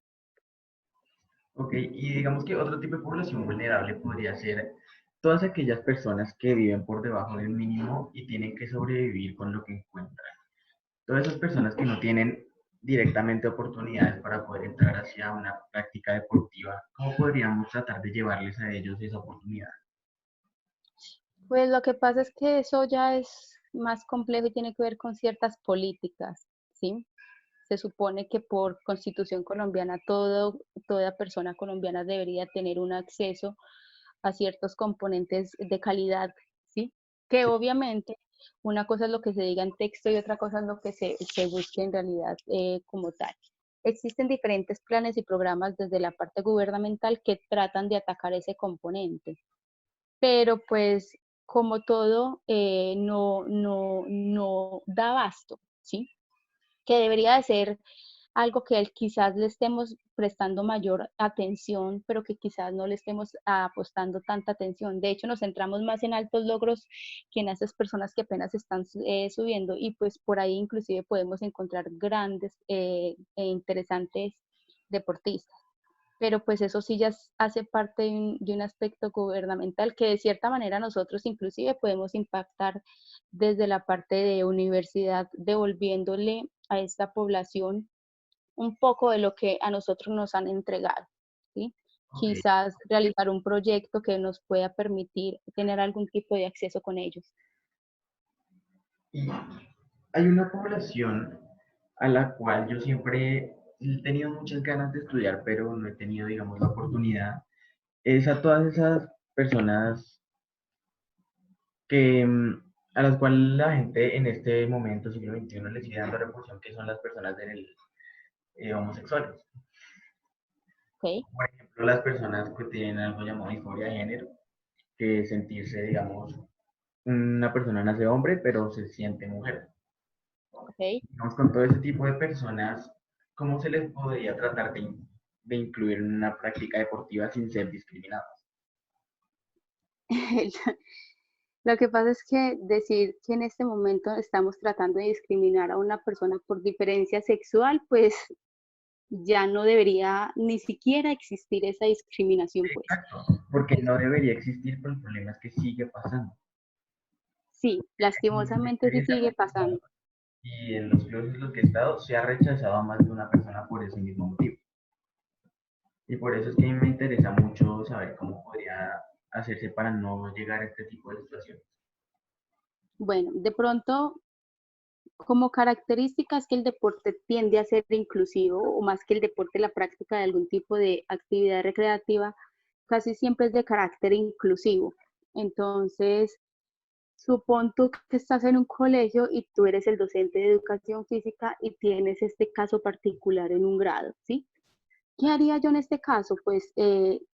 Ok, y digamos que otro tipo de población vulnerable podría ser todas aquellas personas que viven por debajo del mínimo y tienen que sobrevivir con lo que encuentran. Todas esas personas que no tienen directamente oportunidades para poder entrar hacia una práctica deportiva, ¿cómo podríamos tratar de llevarles a ellos esa oportunidad? Pues lo que pasa es que eso ya es más complejo y tiene que ver con ciertas políticas, ¿sí? Se supone que por constitución colombiana toda persona colombiana debería tener un acceso a ciertos componentes de calidad, ¿sí? Que Sí. obviamente una cosa es lo que se diga en texto y otra cosa es lo que se busque en realidad como tal. Existen diferentes planes y programas desde la parte gubernamental que tratan de atacar ese componente, pero pues como todo no da abasto, ¿sí? Que debería de ser algo que quizás le estemos prestando mayor atención, pero que quizás no le estemos apostando tanta atención. De hecho, nos centramos más en altos logros que en esas personas que apenas están subiendo y pues por ahí inclusive podemos encontrar grandes e interesantes deportistas. Pero pues eso sí ya hace parte de un aspecto gubernamental que de cierta manera nosotros inclusive podemos impactar desde la parte de universidad, devolviéndole a esta población un poco de lo que a nosotros nos han entregado, ¿sí? Ok. Quizás realizar un proyecto que nos pueda permitir tener algún tipo de acceso con ellos. Y hay una población a la cual yo siempre he tenido muchas ganas de estudiar, pero no he tenido, digamos, la oportunidad. Es a todas esas personas que, a las cuales la gente en este momento, siglo XXI, le sigue dando repulsión, que son las personas homosexuales. ¿Ok? Por ejemplo, las personas que tienen algo llamado disforia de género, que es sentirse, digamos, una persona nace hombre, pero se siente mujer. ¿Ok? Digamos, con todo ese tipo de personas, ¿cómo se les podría tratar de incluir en una práctica deportiva sin ser discriminados? Lo que pasa es que decir que en este momento estamos tratando de discriminar a una persona por diferencia sexual, pues ya no debería ni siquiera existir esa discriminación, pues. Exacto, porque no debería existir, pero el problema es que sigue pasando. Sí, Mi lastimosamente sí experiencia sigue pasando. y en los clubes en los que he estado, se ha rechazado a más de una persona por ese mismo motivo. Y por eso es que me interesa mucho saber cómo podría hacerse para no llegar a este tipo de situaciones. Bueno, de pronto, como características que el deporte tiende a ser inclusivo, o más que el deporte, la práctica de algún tipo de actividad recreativa, casi siempre es de carácter inclusivo. Entonces, supón tú que estás en un colegio y tú eres el docente de educación física y tienes este caso particular en un grado, ¿sí? ¿Qué haría yo en este caso? Pues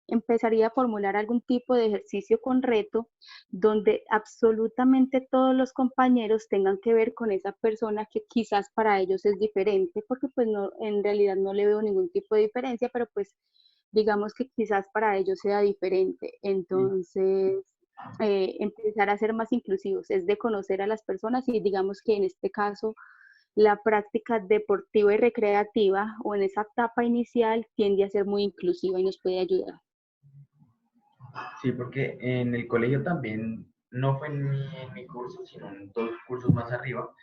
empezaría a formular algún tipo de ejercicio con reto donde absolutamente todos los compañeros tengan que ver con esa persona que quizás para ellos es diferente, porque pues no, en realidad no le veo ningún tipo de diferencia, pero pues digamos que quizás para ellos sea diferente. Sí. Entonces, empezar a ser más inclusivos, es de conocer a las personas y digamos que en este caso la práctica deportiva y recreativa o en esa etapa inicial tiende a ser muy inclusiva y nos puede ayudar. Sí, porque en el colegio también, no fue en mi curso, sino en dos cursos más arriba,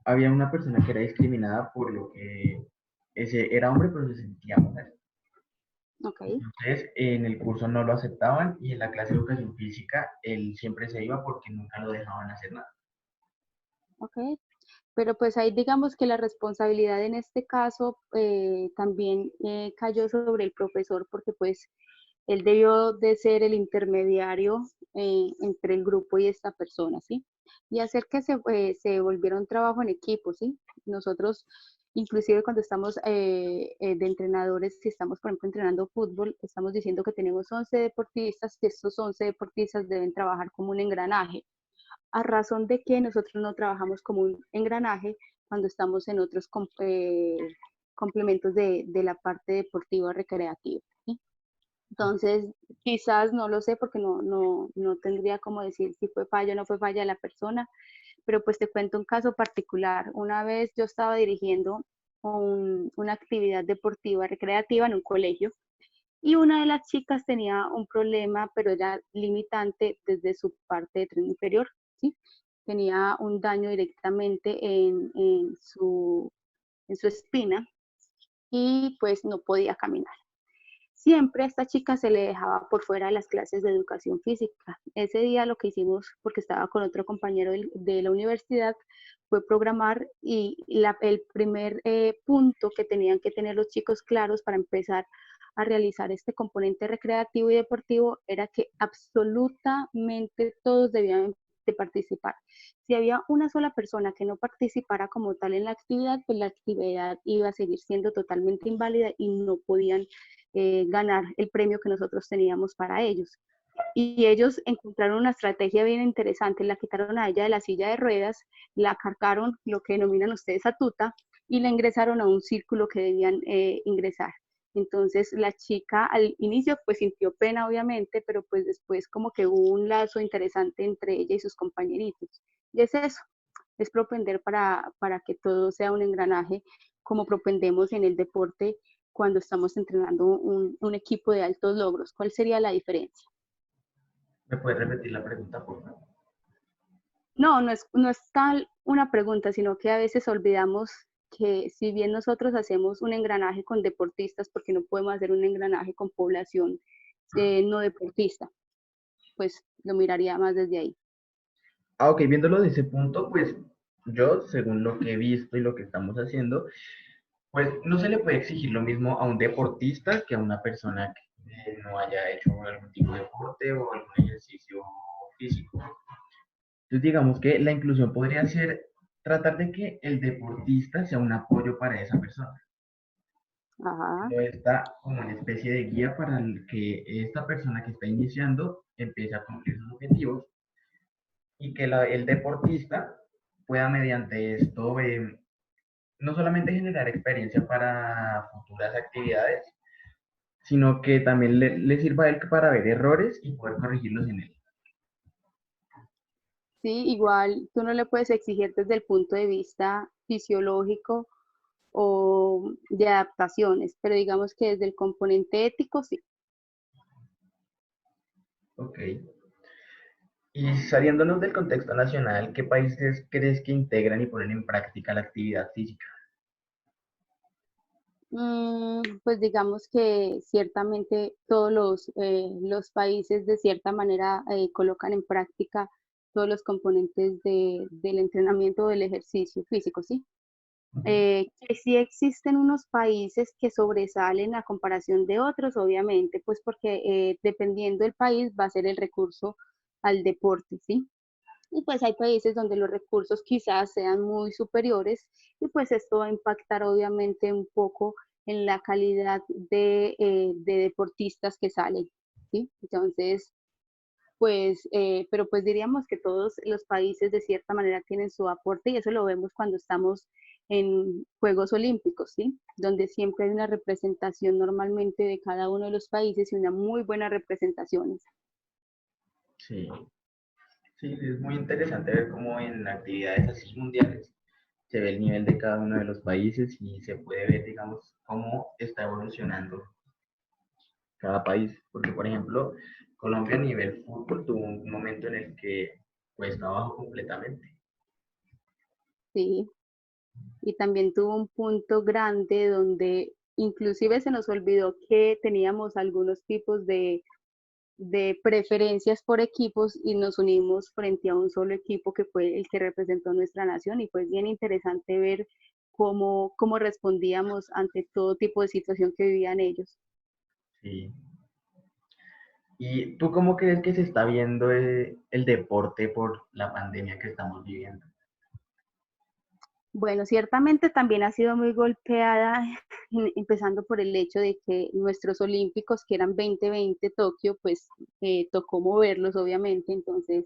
había una persona que era discriminada por lo que ese era hombre, pero se sentía mujer. Ok, Entonces, en el curso no lo aceptaban y en la clase de educación física él siempre se iba porque nunca lo dejaban hacer nada. ok. Pero pues ahí digamos que la responsabilidad en este caso también cayó sobre el profesor porque pues él debió de ser el intermediario entre el grupo y esta persona, ¿sí? Y hacer que se volviera un trabajo en equipo, ¿sí? Nosotros, inclusive cuando estamos de entrenadores, si estamos, por ejemplo, entrenando fútbol, estamos diciendo que tenemos 11 deportistas y estos 11 deportistas deben trabajar como un engranaje, a razón de que nosotros no trabajamos como un engranaje cuando estamos en otros complementos de la parte deportiva recreativa, ¿sí? Entonces, quizás no lo sé porque no tendría como decir si fue falla o no fue falla de la persona, pero pues te cuento un caso particular. Una vez yo estaba dirigiendo una actividad deportiva recreativa en un colegio y una de las chicas tenía un problema, pero era limitante desde su parte de tren inferior, ¿sí? Tenía un daño directamente en su espina y pues no podía caminar. Siempre a esta chica se le dejaba por fuera de las clases de educación física. Ese día lo que hicimos, porque estaba con otro compañero de la universidad, fue programar y el primer punto que tenían que tener los chicos claros para empezar a realizar este componente recreativo y deportivo era que absolutamente todos debían de participar. Si había una sola persona que no participara como tal en la actividad, pues la actividad iba a seguir siendo totalmente inválida y no podían ganar el premio que nosotros teníamos para ellos. Y ellos encontraron una estrategia bien interesante, la quitaron a ella de la silla de ruedas, la cargaron, lo que denominan ustedes a tuta, y la ingresaron a un círculo que debían ingresar. Entonces la chica al inicio pues sintió pena obviamente, pero pues después como que hubo un lazo interesante entre ella y sus compañeritos. Y es eso, es propender para que todo sea un engranaje como propendemos en el deporte cuando estamos entrenando un equipo de altos logros. ¿Cuál sería la diferencia? ¿Me puedes repetir la pregunta, por favor? No es tal una pregunta, sino que a veces olvidamos que si bien nosotros hacemos un engranaje con deportistas, porque no podemos hacer un engranaje con población no deportista, pues lo miraría más desde ahí. Ah, ok, viéndolo de ese punto, pues yo, según lo que he visto y lo que estamos haciendo, pues no se le puede exigir lo mismo a un deportista que a una persona que no haya hecho algún tipo de deporte o algún ejercicio físico. Entonces, digamos que la inclusión podría ser tratar de que el deportista sea un apoyo para esa persona. Ajá. No está como una especie de guía para que esta persona que está iniciando empiece a cumplir sus objetivos y que el deportista pueda mediante esto no solamente generar experiencia para futuras actividades, sino que también le sirva a él para ver errores y poder corregirlos en él. Sí, igual tú no le puedes exigir desde el punto de vista fisiológico o de adaptaciones, pero digamos que desde el componente ético, sí. Ok. Y saliéndonos del contexto nacional, ¿qué países crees que integran y ponen en práctica la actividad física? Pues digamos que ciertamente todos los países de cierta manera colocan en práctica todos los componentes del entrenamiento o del ejercicio físico, ¿sí? Que sí existen unos países que sobresalen a comparación de otros, obviamente, pues porque dependiendo del país va a ser el recurso al deporte, ¿sí? Y pues hay países donde los recursos quizás sean muy superiores y pues esto va a impactar obviamente un poco en la calidad de deportistas que salen, ¿sí? Entonces, pues, pero pues diríamos que todos los países de cierta manera tienen su aporte y eso lo vemos cuando estamos en Juegos Olímpicos, ¿sí? Donde siempre hay una representación normalmente de cada uno de los países y una muy buena representación. Sí, sí, es muy interesante ver cómo en actividades así mundiales se ve el nivel de cada uno de los países y se puede ver, digamos, cómo está evolucionando cada país. Porque, por ejemplo, Colombia a nivel fútbol tuvo un momento en el que pues estaba abajo completamente. Sí, y también tuvo un punto grande donde inclusive se nos olvidó que teníamos algunos tipos de preferencias por equipos y nos unimos frente a un solo equipo que fue el que representó nuestra nación y fue bien interesante ver cómo respondíamos ante todo tipo de situación que vivían ellos. Sí. ¿Y tú cómo crees que se está viendo el deporte por la pandemia que estamos viviendo? Bueno, ciertamente también ha sido muy golpeada, empezando por el hecho de que nuestros olímpicos, que eran 2020 Tokio, pues tocó moverlos, obviamente, entonces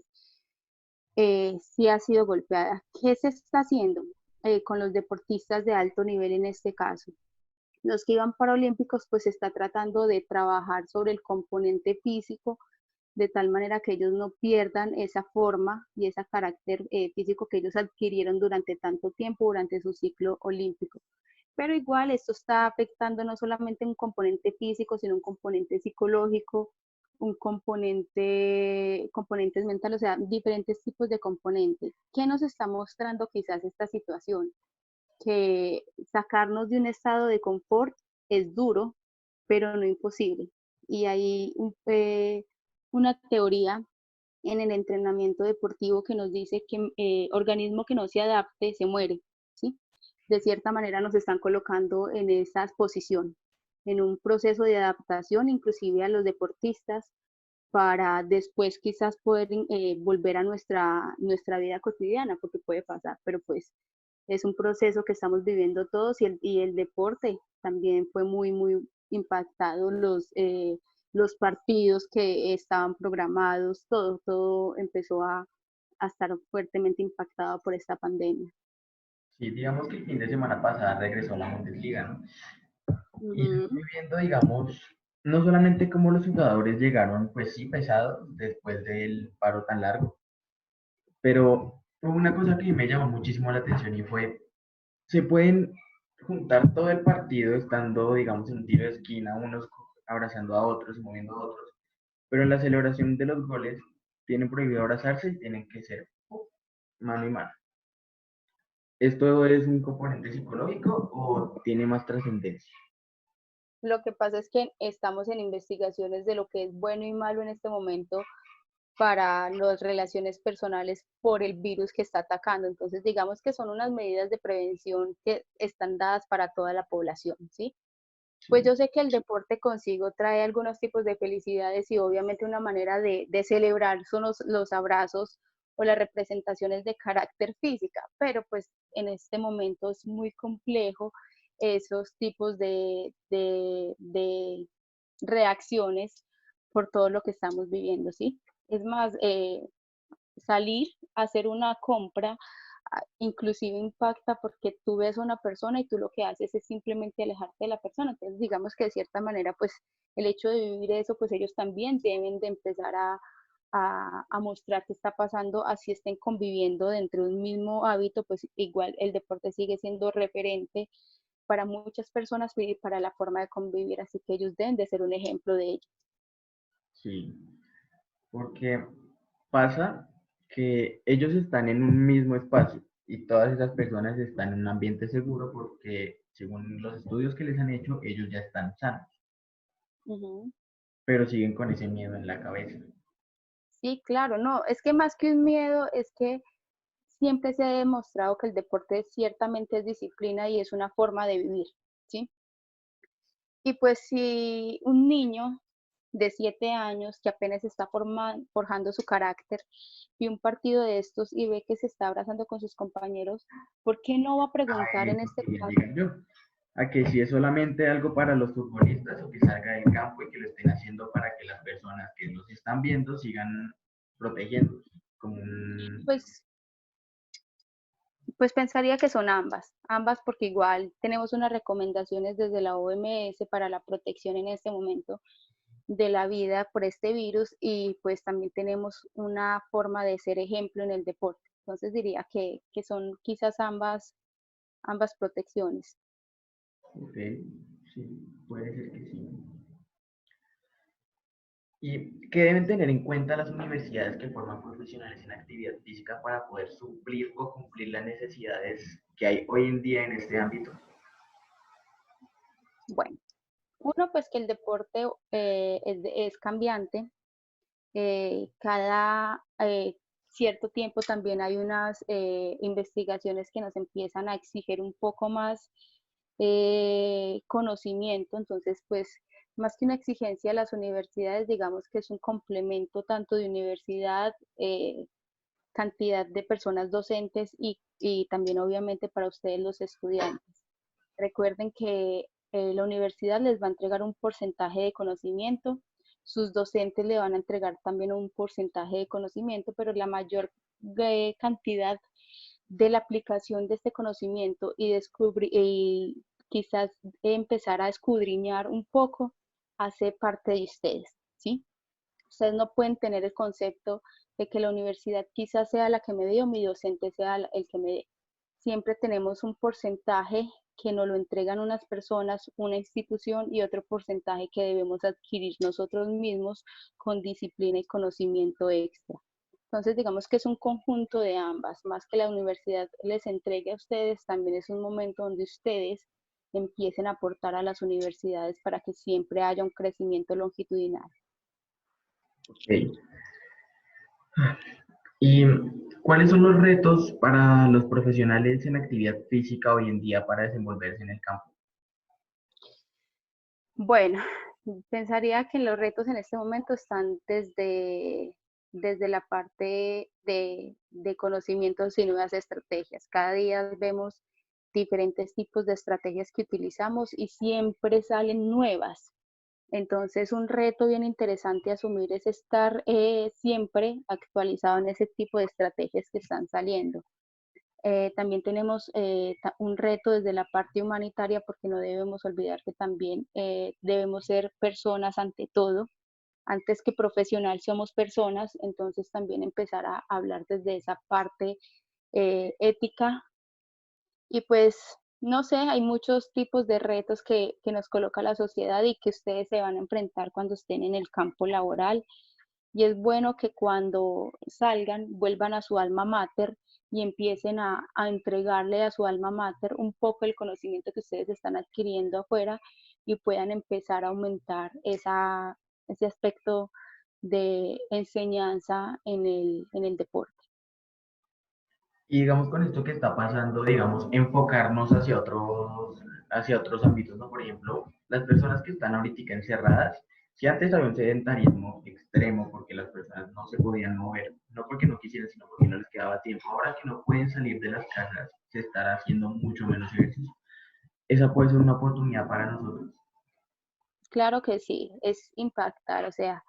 sí ha sido golpeada. ¿Qué se está haciendo con los deportistas de alto nivel en este caso? Los que iban para olímpicos, pues se está tratando de trabajar sobre el componente físico, de tal manera que ellos no pierdan esa forma y ese carácter físico que ellos adquirieron durante tanto tiempo, durante su ciclo olímpico. Pero igual esto está afectando no solamente un componente físico, sino un componente psicológico, un componentes mentales, o sea, diferentes tipos de componentes. ¿Qué nos está mostrando quizás esta situación? Que sacarnos de un estado de confort es duro, pero no imposible. Y hay una teoría en el entrenamiento deportivo que nos dice que organismo que no se adapte se muere, ¿sí? De cierta manera nos están colocando en esa posición, en un proceso de adaptación, inclusive a los deportistas, para después quizás poder volver a nuestra vida cotidiana, porque puede pasar, pero pues es un proceso que estamos viviendo todos y el deporte también fue muy impactado, los partidos que estaban programados, todo empezó a estar fuertemente impactado por esta pandemia. Sí, digamos que el fin de semana pasada regresó la Bundesliga, ¿no? Y yo Ujú. estoy viendo, digamos, no solamente cómo los jugadores llegaron, pues sí, pesados después del paro tan largo, pero hubo una cosa que me llamó muchísimo la atención y fue, se pueden juntar todo el partido estando, digamos, en un tiro de esquina, unos abrazando a otros, moviendo a otros, pero en la celebración de los goles tienen prohibido abrazarse y tienen que ser mano y mano. ¿Esto es un componente psicológico o tiene más trascendencia? Lo que pasa es que estamos en investigaciones de lo que es bueno y malo en este momento para las relaciones personales por el virus que está atacando. Entonces, digamos que son unas medidas de prevención que están dadas para toda la población, ¿sí? Pues Sí, yo sé que el deporte consigo trae algunos tipos de felicidades y obviamente una manera de celebrar son los abrazos o las representaciones de carácter física, pero pues en este momento es muy complejo esos tipos de reacciones por todo lo que estamos viviendo, ¿sí? Es más, salir a hacer una compra inclusive impacta porque tú ves a una persona y tú lo que haces es simplemente alejarte de la persona. Entonces, digamos que de cierta manera, pues el hecho de vivir eso, pues ellos también deben de empezar a mostrar qué está pasando, así estén conviviendo dentro de un mismo hábito, pues igual el deporte sigue siendo referente para muchas personas y para la forma de convivir, así que ellos deben de ser un ejemplo de ello. sí, porque pasa que ellos están en un mismo espacio y todas esas personas están en un ambiente seguro porque según los estudios que les han hecho, ellos ya están sanos, Ujú. pero siguen con ese miedo en la cabeza. Sí, claro, no, es que más que un miedo, es que siempre se ha demostrado que el deporte ciertamente es disciplina y es una forma de vivir, ¿sí? Y pues si un niño de 7 años que apenas está forjando su carácter y un partido de estos y ve que se está abrazando con sus compañeros, ¿por qué no va a A preguntar en eso este quería caso? llegar yo. a que si es solamente algo para los futbolistas o que salga del campo y que lo estén haciendo para que las personas que los están viendo sigan protegiendo. Como un... Pues, pues pensaría que son ambas porque igual tenemos unas recomendaciones desde la OMS para la protección en este momento de la vida por este virus y pues también tenemos una forma de ser ejemplo en el deporte. Entonces diría que son quizás ambas protecciones. Ok, sí, puede ser que sí. ¿Y qué deben tener en cuenta las universidades que forman profesionales en actividad física para poder suplir o cumplir las necesidades que hay hoy en día en este ámbito? Bueno, uno pues que el deporte es cambiante. Cada cierto tiempo también hay unas investigaciones que nos empiezan a exigir un poco más conocimiento, entonces pues más que una exigencia a las universidades, digamos que es un complemento tanto de universidad, cantidad de personas docentes y también obviamente para ustedes los estudiantes. Recuerden que la universidad les va a entregar un porcentaje de conocimiento, sus docentes le van a entregar también un porcentaje de conocimiento, pero la mayor cantidad de la aplicación de este conocimiento y, descubrir, y quizás empezar a escudriñar un poco hace parte de ustedes, ¿sí? Ustedes no pueden tener el concepto de que la universidad quizás sea la que me dé o mi docente sea el que me dé. Siempre tenemos un porcentaje que nos lo entregan unas personas, una institución y otro porcentaje que debemos adquirir nosotros mismos con disciplina y conocimiento extra. Entonces, digamos que es un conjunto de ambas, más que la universidad les entregue a ustedes, también es un momento donde ustedes empiecen a aportar a las universidades para que siempre haya un crecimiento longitudinal. Ok. ¿Y cuáles son los retos para los profesionales en actividad física hoy en día para desenvolverse en el campo? Bueno, pensaría que los retos en este momento están desde la parte de conocimientos y nuevas estrategias. Cada día vemos diferentes tipos de estrategias que utilizamos y siempre salen nuevas. Entonces, un reto bien interesante a asumir es estar siempre actualizado en ese tipo de estrategias que están saliendo. También tenemos un reto desde la parte humanitaria porque no debemos olvidar que también debemos ser personas ante todo. Antes que profesional somos personas, entonces también empezar a hablar desde esa parte ética y pues no sé, hay muchos tipos de retos que nos coloca la sociedad y que ustedes se van a enfrentar cuando estén en el campo laboral y es bueno que cuando salgan vuelvan a su alma mater y empiecen a entregarle a su alma mater un poco el conocimiento que ustedes están adquiriendo afuera y puedan empezar a aumentar ese aspecto de enseñanza en el deporte. Y digamos con esto que está pasando, digamos, enfocarnos hacia otros ámbitos, ¿no? Por ejemplo, las personas que están ahorita encerradas, si antes había un sedentarismo extremo porque las personas no se podían mover, no porque no quisieran, sino porque no les quedaba tiempo, ahora que no pueden salir de las casas, se estará haciendo mucho menos ejercicio. Esa puede ser una oportunidad para nosotros. Claro que sí, es impactar, o sea,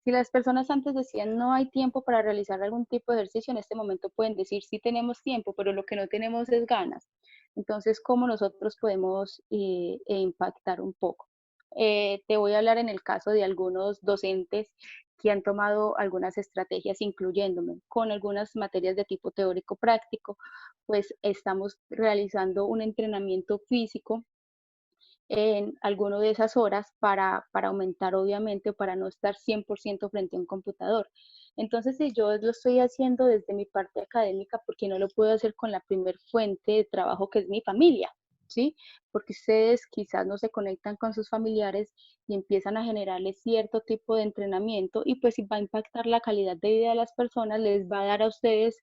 si las personas antes decían no hay tiempo para realizar algún tipo de ejercicio, en este momento pueden decir sí tenemos tiempo, pero lo que no tenemos es ganas. Entonces, ¿cómo nosotros podemos impactar un poco? Te voy a hablar en el caso de algunos docentes que han tomado algunas estrategias, incluyéndome, con algunas materias de tipo teórico práctico, pues estamos realizando un entrenamiento físico en alguno de esas horas para aumentar, obviamente, o para no estar 100% frente a un computador. Entonces, si yo lo estoy haciendo desde mi parte académica, ¿por qué no lo puedo hacer con la primer fuente de trabajo que es mi familia? ¿Sí? Porque ustedes quizás no se conectan con sus familiares y empiezan a generarles cierto tipo de entrenamiento y pues si va a impactar la calidad de vida de las personas, les va a dar a ustedes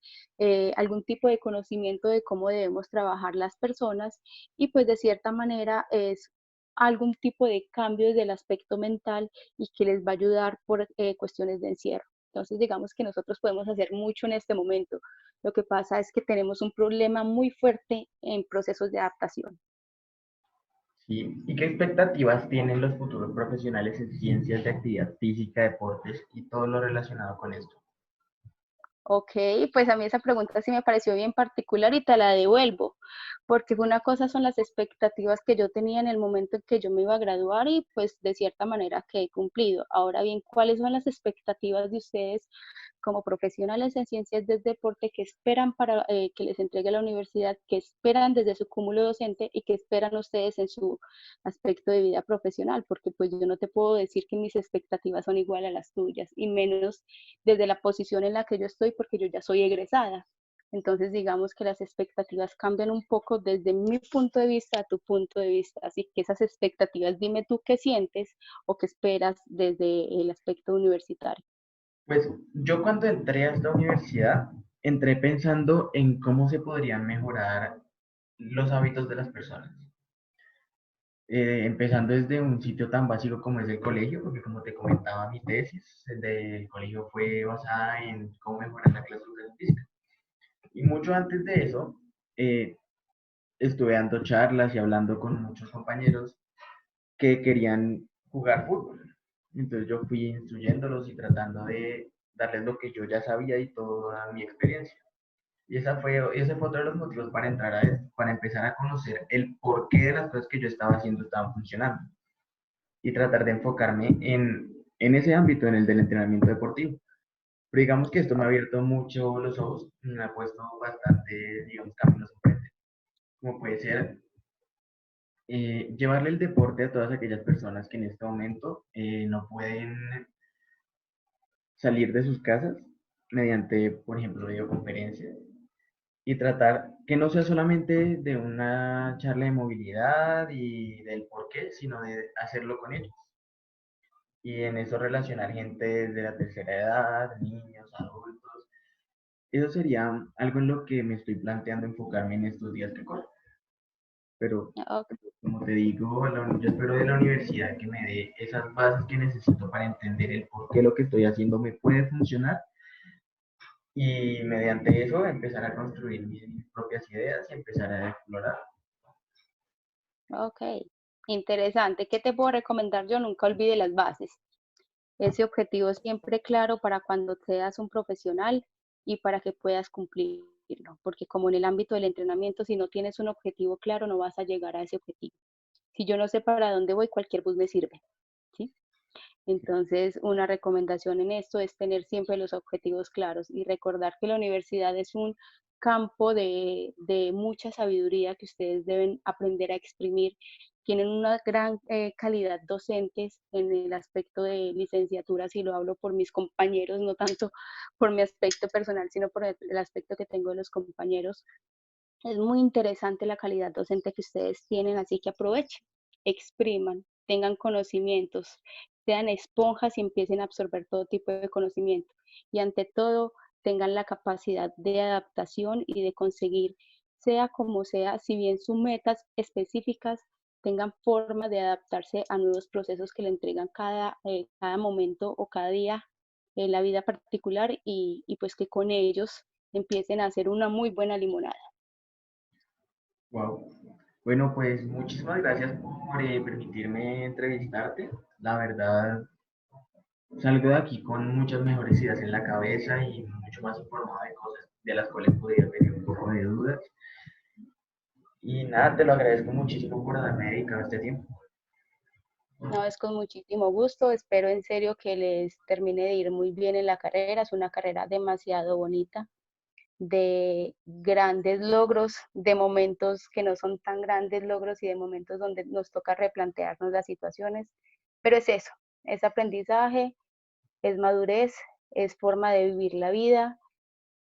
algún tipo de conocimiento de cómo debemos trabajar las personas y pues de cierta manera es algún tipo de cambio desde el aspecto mental y que les va a ayudar por cuestiones de encierro. Entonces, digamos que nosotros podemos hacer mucho en este momento. Lo que pasa es que tenemos un problema muy fuerte en procesos de adaptación. ¿Sí? ¿Y qué expectativas tienen los futuros profesionales en ciencias de actividad física, deportes y todo lo relacionado con esto? Ok, pues a mí esa pregunta sí me pareció bien particular y te la devuelvo, porque una cosa son las expectativas que yo tenía en el momento en que yo me iba a graduar y pues de cierta manera que he cumplido. Ahora bien, ¿cuáles son las expectativas de ustedes como profesionales en ciencias del deporte que esperan para que les entregue la universidad, que esperan desde su cúmulo docente y que esperan ustedes en su aspecto de vida profesional? Porque pues yo no te puedo decir que mis expectativas son iguales a las tuyas y menos desde la posición en la que yo estoy porque yo ya soy egresada. Entonces, digamos que las expectativas cambian un poco desde mi punto de vista a tu punto de vista. Así que esas expectativas, dime tú qué sientes o qué esperas desde el aspecto universitario. Pues yo cuando entré a esta universidad, entré pensando en cómo se podrían mejorar los hábitos de las personas. Empezando desde un sitio tan básico como es el colegio, porque como te comentaba, mi tesis del colegio fue basada en cómo mejorar la clase educación física. Y mucho antes de eso, eh, estuve dando charlas y hablando con muchos compañeros que querían jugar fútbol. Entonces yo fui instruyéndolos y tratando de darles lo que yo ya sabía y toda mi experiencia. Y ese fue otro de los motivos para entrar a esto, para empezar a conocer el porqué de las cosas que yo estaba haciendo estaban funcionando y tratar de enfocarme en ese ámbito, en el del entrenamiento deportivo. Pero digamos que esto me ha abierto mucho los ojos, me ha puesto bastante, digamos, caminos enfrente, como puede ser llevarle el deporte a todas aquellas personas que en este momento no pueden salir de sus casas mediante, por ejemplo, videoconferencias y tratar que no sea solamente de una charla de movilidad y del por qué, sino de hacerlo con ellos. Y en eso relacionar gente de la tercera edad, niños, adultos. Eso sería algo en lo que me estoy planteando enfocarme en estos días que corren. Pero Ok. como te digo, yo espero de la universidad que me dé esas bases que necesito para entender el por qué lo que estoy haciendo me puede funcionar y mediante eso empezar a construir mis propias ideas y empezar a explorar. Ok, interesante. ¿Qué te puedo recomendar yo? Nunca olvide las bases. Ese objetivo siempre claro para cuando seas un profesional y para que puedas cumplirlo. Porque como en el ámbito del entrenamiento, si no tienes un objetivo claro, no vas a llegar a ese objetivo. Si yo no sé para dónde voy, cualquier bus me sirve, ¿sí? Entonces, una recomendación en esto es tener siempre los objetivos claros y recordar que la universidad es un campo de mucha sabiduría que ustedes deben aprender a exprimir. Tienen una gran calidad docentes en el aspecto de licenciatura, si lo hablo por mis compañeros, no tanto por mi aspecto personal, sino por el aspecto que tengo de los compañeros. Es muy interesante la calidad docente que ustedes tienen, así que aprovechen, expriman, tengan conocimientos, sean esponjas y empiecen a absorber todo tipo de conocimiento. Y ante todo, tengan la capacidad de adaptación y de conseguir, sea como sea, si bien sus metas específicas, tengan forma de adaptarse a nuevos procesos que le entregan cada momento o cada día en la vida particular y pues que con ellos empiecen a hacer una muy buena limonada. Wow. Bueno, pues muchísimas gracias por permitirme entrevistarte. La verdad, salgo de aquí con muchas mejores ideas en la cabeza y mucho más informado de cosas de las cuales podría tener un poco de dudas. Y nada, te lo agradezco muchísimo por haberme dedicado este tiempo. No, es con muchísimo gusto. Espero en serio que les termine de ir muy bien en la carrera. Es una carrera demasiado bonita, de grandes logros, de momentos que no son tan grandes logros y de momentos donde nos toca replantearnos las situaciones. Pero es aprendizaje, es madurez, es forma de vivir la vida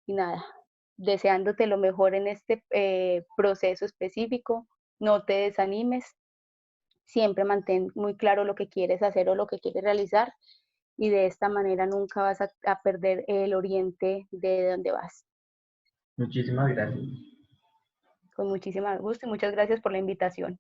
y nada, deseándote lo mejor en este proceso específico. No te desanimes, siempre mantén muy claro lo que quieres hacer o lo que quieres realizar y de esta manera nunca vas a perder el oriente de donde vas. Muchísimas gracias. Con muchísimo gusto y muchas gracias por la invitación.